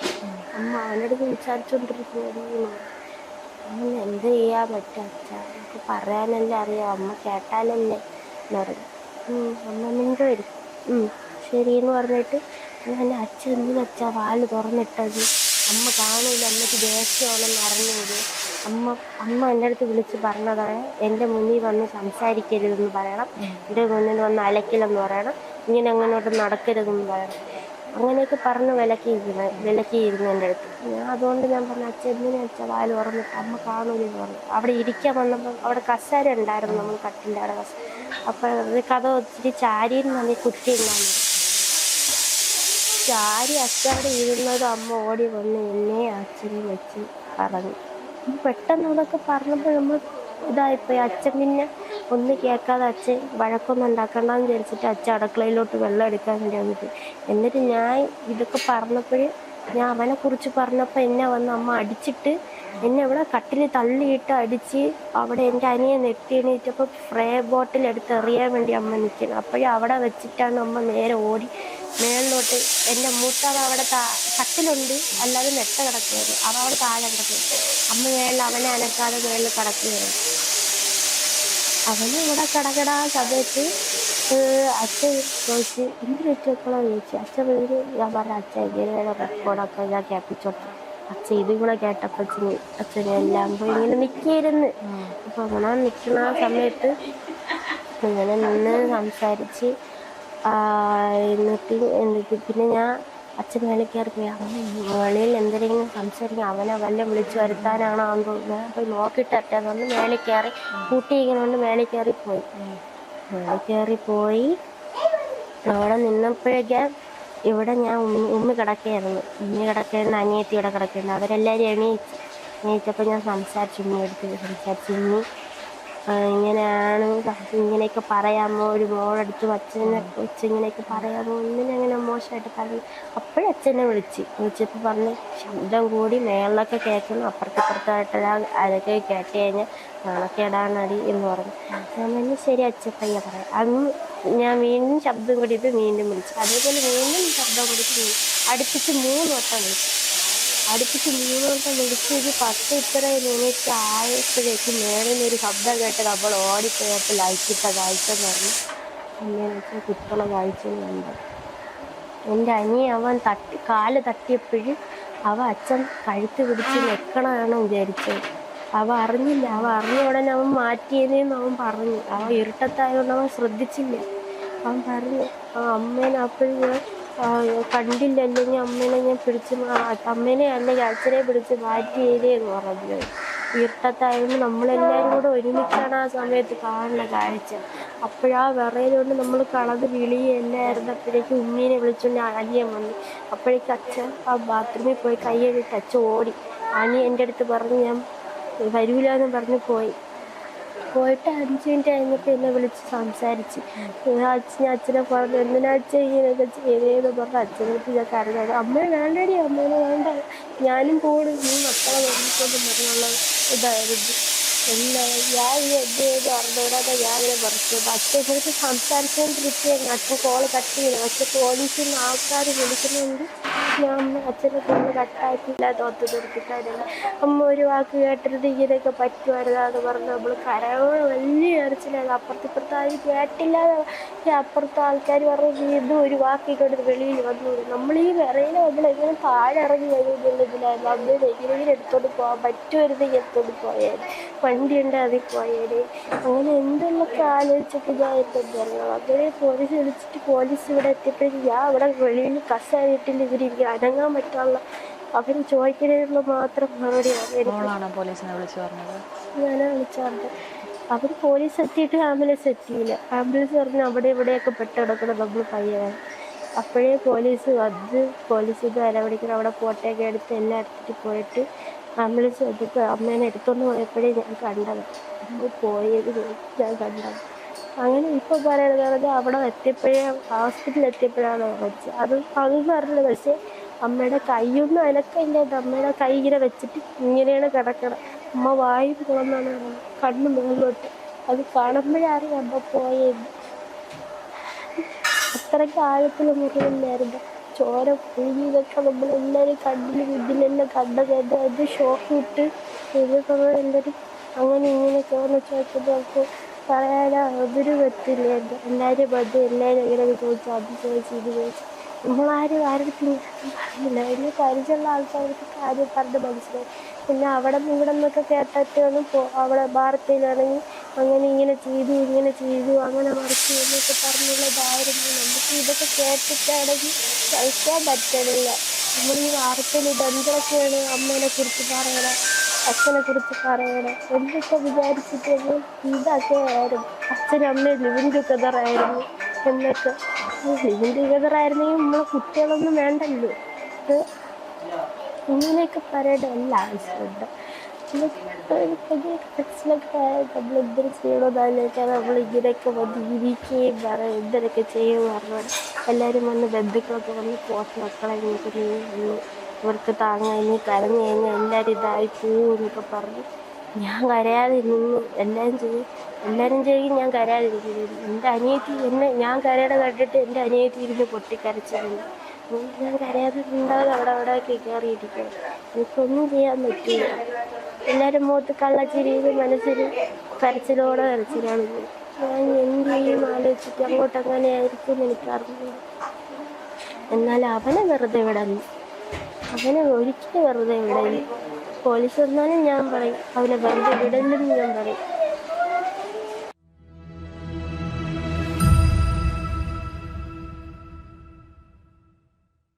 അമ്മ അവൻ്റെ അടുത്ത് വിചാരിച്ചുകൊണ്ടിരിക്കുന്നു. അവൻ എന്ത് ചെയ്യാൻ പറ്റും അച്ഛ, നമുക്ക് പറയാനല്ലേ അറിയാം, അമ്മ കേട്ടാലല്ലേ എന്ന് പറഞ്ഞു. അമ്മ മിണ്ടുമായിരിക്കും, ശരിയെന്ന് പറഞ്ഞിട്ട് ഞാൻ അച്ഛൻ എന്തിനച്ഛാ വാല് തുറന്നിട്ടത്, അമ്മ കാണൂല, അമ്മയ്ക്ക് ദേഷ്യമാണെന്ന് അറിഞ്ഞത്. അമ്മ എൻ്റെ അടുത്ത് വിളിച്ച് പറഞ്ഞതാണ്, എൻ്റെ മുന്നിൽ വന്ന് സംസാരിക്കരുതെന്ന് പറയണം, എൻ്റെ മുന്നിൽ വന്ന് അലക്കില്ലെന്ന് പറയണം, ഇങ്ങനെ അങ്ങോട്ട് നടക്കരുതെന്ന് പറയണം. അങ്ങനെയൊക്കെ പറഞ്ഞ് വിലക്കിയിരുന്നു എൻ്റെ അടുത്ത്. അതുകൊണ്ട് ഞാൻ പറഞ്ഞു, അച്ഛൻ എന്തിനാ അച്ഛാ വാല് തുറന്നിട്ട്, അമ്മ കാണൂലെന്ന് പറഞ്ഞു. അവിടെ ഇരിക്കാൻ വന്നപ്പോൾ അവിടെ കസേര ഉണ്ടായിരുന്നു, നമ്മൾ കട്ടിൻ്റെ അവിടെ കസേര. അപ്പോൾ അത് കഥ ഒത്തിരി ചാരിന്ന് പറഞ്ഞ് കുറ്റി ഉണ്ടായിരുന്നു. ചാരി അച്ഛൻ അവിടെ ഇരുന്നത് അമ്മ ഓടി വന്ന് എന്നെ അച്ഛനെ വെച്ച് പറഞ്ഞു. പെട്ടെന്ന് അതൊക്കെ പറഞ്ഞപ്പോൾ നമ്മൾ ഇതായിപ്പോയി. അച്ഛൻ പിന്നെ ഒന്ന് കേൾക്കാതെ അച്ഛൻ വഴക്കൊന്നും ഉണ്ടാക്കണ്ടെന്ന് വിചാരിച്ചിട്ട് അച്ഛൻ അടുക്കളയിലോട്ട് വെള്ളം എടുക്കാൻ വേണ്ടി വന്നിട്ട്, എന്നിട്ട് ഞാൻ ഇതൊക്കെ പറഞ്ഞപ്പോൾ ഞാൻ അവനെക്കുറിച്ച് പറഞ്ഞപ്പോൾ എന്നെ വന്ന് അമ്മ അടിച്ചിട്ട് എന്നെ ഇവിടെ കട്ടിൽ തള്ളിയിട്ട് അടിച്ച് അവിടെ എൻ്റെ അനിയെ നെട്ടിയെണീറ്റപ്പോൾ സ്പ്രേ ബോട്ടിൽ എടുത്ത് എറിയാൻ വേണ്ടി അമ്മ നിൽക്കണം. അപ്പോഴും അവിടെ വെച്ചിട്ടാണ് അമ്മ നേരെ ഓടി മേളിലോട്ട്. എൻ്റെ മൂത്താവ് അവിടെ കട്ടിലുണ്ട്, അല്ലാതെ നെട്ട കിടക്കുകയായിരുന്നു, അവ അവിടെ താഴെ കിടക്കുകയായിരുന്നു. അമ്മ മേളിൽ അവനെ അനക്കാതെ മേളിൽ കിടക്കുകയായിരുന്നു. അവന് ഇവിടെ കിടക്കടാ സമയത്ത് അച്ഛൻ ചോദിച്ച് എന്ത് വെച്ചോക്കളോ ചോദിച്ചു. അച്ഛൻ വീട് ഞാൻ പറഞ്ഞ അച്ഛൻ ഇങ്ങനെയുള്ള റെക്കോർഡൊക്കെ ഞാൻ കേൾപ്പിച്ചോട്ടെ. അച്ഛൻ ഇതും കൂടെ കേട്ടപ്പോൾ അച്ഛൻ എല്ലാം പോയി ഇങ്ങനെ നിൽക്കിയിരുന്നു. അപ്പോൾ അങ്ങനെ നിൽക്കുന്ന ആ സമയത്ത് ഇങ്ങനെ നിന്ന് സംസാരിച്ച് എന്നിട്ട് പിന്നെ ഞാൻ അച്ഛൻ മേളിൽ കയറി പോയി. അവന് വെളിയിൽ എന്തെങ്കിലും സംസാരിക്കും, അവനെ വല്ലതും വിളിച്ചു വരുത്താനാണോ എന്ന് തോന്നുന്നു. ഞാൻ പോയി നോക്കിയിട്ടെന്ന് പറഞ്ഞ് മേളിൽ കയറി കൂട്ടിയിരിക്കണോണ്ട് മേളിൽ കയറിപ്പോയി. മേളിൽ കയറിപ്പോയി അവിടെ നിന്നപ്പോഴേക്കും ഇവിടെ ഞാൻ ഉമ്മി കിടക്കുകയായിരുന്നു. അനിയത്തി ഇവിടെ കിടക്കുകയായിരുന്നു. അവരെല്ലാവരും എണീച്ചപ്പോൾ ഞാൻ സംസാരിച്ചു, ഉമ്മയെടുത്ത് സംസാരിച്ചു. ഉമ്മി ഇങ്ങനെയാണ്, ഇങ്ങനെയൊക്കെ പറയാമോ, ഒരു മോളെടുത്ത് അച്ഛനെ വെച്ച് ഇങ്ങനെയൊക്കെ പറയാമോ, ഇങ്ങനെ മോശമായിട്ട് പറഞ്ഞു. അപ്പോഴും അച്ഛനെ വിളിച്ചപ്പോൾ പറഞ്ഞ് ശബ്ദം കൂടി മേളിലൊക്കെ കേൾക്കണം, അപ്പുറത്തിപ്പുറത്തായിട്ട് അതൊക്കെ കേട്ട് കഴിഞ്ഞാൽ നാണക്കേടാണടി എന്ന് പറഞ്ഞു. ഞാൻ പറഞ്ഞു ശരി അച്ഛപ്പയ്യ പറയാം. അന്ന് ഞാൻ വീണ്ടും ശബ്ദം കൂടിയിട്ട് വീണ്ടും വിളിച്ചു. അതേപോലെ വീണ്ടും ശബ്ദം കൂടിയിട്ട് അടുപ്പിച്ച് 3 വട്ടം വിളിച്ചു. അടുപ്പിച്ച് 3 വട്ടം വിളിച്ചത് 10 മിനിറ്റ് ആയപ്പോഴേക്ക് മേളിലൊരു ശബ്ദം കേട്ട് നമ്മൾ ഓടിപ്പോയപ്പോൾ ലൈറ്റിട്ട കാഴ്ച എന്ന് പറഞ്ഞു. എന്നെ വെച്ചാൽ കുത്തണ കാഴ്ച കണ്ടു. എൻ്റെ അവൻ കാല് തട്ടിയപ്പോഴും അച്ഛൻ കഴുത്ത് പിടിച്ച് നിൽക്കണമെന്ന് വിചാരിച്ചത്. അറിഞ്ഞില്ല. അറിഞ്ഞ ഉടനെ അവൻ മാറ്റിയതെന്ന് അവൻ പറഞ്ഞു. ഇരുട്ടത്തായതുകൊണ്ട് അവൻ ശ്രദ്ധിച്ചില്ല. അവൻ പറഞ്ഞു അമ്മേനെ അപ്പോഴും കണ്ടില്ല, അല്ലെങ്കിൽ അമ്മേനെ ഞാൻ അമ്മേനെ അല്ലെങ്കിൽ അച്ഛനെ പിടിച്ച് മാറ്റിയതേന്ന് പറഞ്ഞു. ഇരുട്ടത്തായതുകൊണ്ട് നമ്മളെല്ലാവരും കൂടെ ഒരുമിച്ചാണ് ആ സമയത്ത് കാണുന്ന കാഴ്ച. അപ്പോഴാ വിറയതുകൊണ്ട് നമ്മൾ കളത് വിളിയല്ലായിരുന്നപ്പോഴേക്കും ഉമ്മീനെ വിളിച്ചുകൊണ്ട് അനിയൻ വന്നു. അപ്പോഴേക്കും അച്ഛൻ ആ ബാത്റൂമിൽ പോയി കൈയ്യടിട്ട് അച്ഛൻ ഓടി. എൻ്റെ അടുത്ത് പറഞ്ഞ് ഞാൻ വരൂല എന്ന് പറഞ്ഞ് പോയിട്ട് 5 മിനിറ്റ് കഴിഞ്ഞപ്പോൾ എന്നെ വിളിച്ച് സംസാരിച്ച്. അച്ഛനെ പറഞ്ഞു എന്തിനാ അച്ഛൻ ഇങ്ങനെയൊക്കെ ചെയ്തേന്ന് പറഞ്ഞ് അച്ഛനടുത്ത് ഞാൻ കരഞ്ഞത്. അമ്മയെ വേണ്ടടി, അമ്മേനെ വേണ്ട, ഞാനും പോടും, നീ മക്കളെ വേണ്ടിക്കൊണ്ട് പറഞ്ഞുള്ള ഇതായിരുന്നു. എന്നാ ഞാൻ എന്ത് ചെയ്ത് അറിഞ്ഞൂടാതെ ഞാനിങ്ങനെ പറഞ്ഞു അച്ഛനടുത്ത് സംസാരിച്ചുകൊണ്ടിരിക്കുകയാണ്. അച്ഛൻ കോള് കട്ട് ചെയ്തു. പക്ഷെ പോലീസിൽ നിന്ന് ആൾക്കാർ വിളിക്കുന്നുണ്ട്. ഞാൻ അച്ഛനെ കൊണ്ട് കട്ടാക്കില്ല, തോത്ത് നിർത്തിക്കാരില്ല. അമ്മ ഒരു വാക്ക് കേട്ടിരുന്നത് ഇങ്ങനെയൊക്കെ പറ്റുമായിരുന്നാന്ന് പറഞ്ഞ് നമ്മൾ കരയോടെ വലിയ ഇറച്ചിലായത്. അപ്പുറത്തിപ്പുറത്ത് ആരും കേട്ടില്ലാതെ അപ്പുറത്തെ ആൾക്കാർ പറഞ്ഞു ഇതും ഒരു വാക്കിക്കൊണ്ട് വെളിയിൽ വന്നു. നമ്മൾ ഈ വിറയില് നമ്മളെങ്ങനെ താഴെ ഇറങ്ങി കഴിയുന്നുള്ളതിലായിരുന്നു. അമ്മേനെ എങ്ങനെയെങ്കിലും എടുത്തോണ്ട് പോകാൻ പറ്റുമായിരുന്നെങ്കിൽ എടുത്തോണ്ട് പോയാലും വണ്ടി ഉണ്ട് അതിൽ പോയാല്. അങ്ങനെ എന്തെന്നൊക്കെ ആലോചിച്ചിട്ട് ഞാൻ എന്തെന്നറിയാം. അങ്ങനെ പോലീസ് വിളിച്ചിട്ട് പോലീസ് ഇവിടെ എത്തിയപ്പോഴേക്കും ഞാൻ അവിടെ വെളിയിൽ കസായിട്ടില്ല ഇവരിയ്ക്കുക അനങ്ങാൻ പറ്റാനുള്ള അവർ ചോദിക്കുന്നതിനുള്ള മാത്രം മറുപടിയാണ് പോലീസിനെ വിളിച്ചു പറഞ്ഞത്. ഞാനാ വിളിച്ചു പറഞ്ഞത്. അവർ പോലീസ് എത്തിയിട്ട് ആംബുലൻസ് എത്തിയില്ല. ആംബുലൻസ് പറഞ്ഞ് അവിടെ ഇവിടെയൊക്കെ പെട്ടെടുക്കണം നമ്മൾ പയ്യാണ്. അപ്പോഴേ പോലീസ് വന്ന് പോലീസിൻ്റെ അരമണിക്കൂർ അവിടെ ഫോട്ടോയൊക്കെ എടുത്ത് എല്ലാം എടുത്തിട്ട് പോയിട്ട് ആംബുലൻസ് എടുത്ത് അമ്മേനെ എടുത്തോണ്ട് പോയപ്പോഴേ ഞാൻ കണ്ടത്. അപ്പോൾ പോയത് ഞാൻ കണ്ടത്. അങ്ങനെ ഇപ്പോൾ പറയണത് പറഞ്ഞാൽ അവിടെ എത്തിയപ്പോഴേ ഹോസ്പിറ്റലിൽ എത്തിയപ്പോഴാണ് വെച്ചത്. അതെന്ന് പറഞ്ഞത് പക്ഷേ അമ്മയുടെ കൈയൊന്നും അനക്കമില്ല. അമ്മയുടെ കൈ ഇങ്ങനെ വെച്ചിട്ട് ഇങ്ങനെയാണ് കിടക്കണം. അമ്മ വായും തുറന്നാണ് കണ്ണ് മുകളിലോട്ട്. അത് കാണുമ്പോഴാണ് അമ്മ പോയത്. അത്രയ്ക്ക് ആഴത്തിൽ മുറിവില്ലായിരുന്നു. ചോര പൂങ്ങിയതൊക്കെ നമ്മളെല്ലാവരും കണ്ണിലും ഇതിലെല്ലാം കണ്ടത്. അത് ഷോക്ക് വിട്ട് നമ്മൾ എല്ലാവരും അങ്ങനെ ഇങ്ങനെയൊക്കെ വന്ന് ചോദിച്ചത് നമുക്ക് പറയാനാ അതൊരു പറ്റില്ലായിരുന്നു. എല്ലാവരും വന്ന് എല്ലാവരും ഇങ്ങനെ ചോദിച്ചു, അത് ചോദിച്ചു ഇത് ചോദിച്ചു. നമ്മളാരും ആരുടെ പറഞ്ഞില്ല. വലിയ പരിചയമുള്ള ആൾക്കാർക്ക് കാര്യം പറഞ്ഞ് മനസ്സിലായി. പിന്നെ അവിടെ ഇവിടെ നിന്നൊക്കെ കേട്ടിട്ടാണ് അവിടെ വാർത്തയിലാണെങ്കിൽ അങ്ങനെ ഇങ്ങനെ ചെയ്തു അങ്ങനെ മറിച്ചു എന്നൊക്കെ പറഞ്ഞുള്ളതായിരുന്നു. നമുക്ക് ഇതൊക്കെ കേട്ടിട്ടാണെങ്കിൽ സഹിക്കാൻ പറ്റണില്ല. നമ്മൾ ഈ വാർത്തയിൽ ഇതെന്തൊക്കെയാണ് അമ്മേനെ കുറിച്ച് പറയണം, അച്ഛനെ കുറിച്ച് പറയണം എന്തൊക്കെ വിചാരിച്ചിട്ട് ഇതൊക്കെ ആയിരുന്നു. അച്ഛനും അമ്മയും ലിവിങ് ടുഗദറായിരുന്നു എന്നൊക്കെ. ലിവിങ് ടുഗദറായിരുന്നെങ്കിൽ നമ്മളെ കുട്ടികളൊന്നും വേണ്ടല്ലോ. ഇങ്ങനെയൊക്കെ പറയേണ്ട എല്ലാ ആവശ്യമുണ്ട്. മനസ്സിലൊക്കെ നമ്മൾ എന്തൊരു ചെയ്യണമെന്നാലോചിച്ചാൽ നമ്മൾ ഇങ്ങനെയൊക്കെ വന്ന് ഇരിക്കുകയും പറയും എന്തൊക്കെ ചെയ്യുമെന്ന് പറഞ്ഞാൽ എല്ലാവരും വന്ന് ബന്ധുക്കളൊക്കെ വന്ന് പോസ്റ്റ് മക്കളെ ഇങ്ങോട്ട് നീ വന്നു ഇവർക്ക് താങ്ങാൻ നീ കരഞ്ഞു കഴിഞ്ഞാൽ എല്ലാവരും ഇതായി പോവും എന്നൊക്കെ പറഞ്ഞു. ഞാൻ കരയാതെ നിന്ന് എല്ലാവരും ചെയ്യും. ഞാൻ കരയാതിരിക്കുന്നു. എൻ്റെ അനിയത്തി ഞാൻ കരയുടെ കണ്ടിട്ട് എൻ്റെ അനിയത്തി ഇരുന്ന് പൊട്ടിക്കരച്ചിട്ടുണ്ട്. ഞാൻ കരയാതെ ഉണ്ടാകും. അവിടെയൊക്കെ കയറിയിരിക്കണം. എനിക്കൊന്നും ചെയ്യാൻ പറ്റില്ല. എല്ലാവരും മുഖത്ത് കള്ളച്ചിരിയിൽ മനസ്സിൽ കരച്ചിലാണ്. ഞാൻ എന്ത് ചെയ്യും ആലോചിച്ചിട്ട് അങ്ങനെ ആയിരിക്കും എനിക്കറിയില്ല. എന്നാൽ അവനെ വെറുതെ വിടല്ല. അവനെ ഒരിക്കലും വെറുതെ വിടല്ല. പോലീസ് വന്നാലും ഞാൻ പറയും അവനെ വെറുതെ വിടല്ലെന്ന് ഞാൻ പറയും.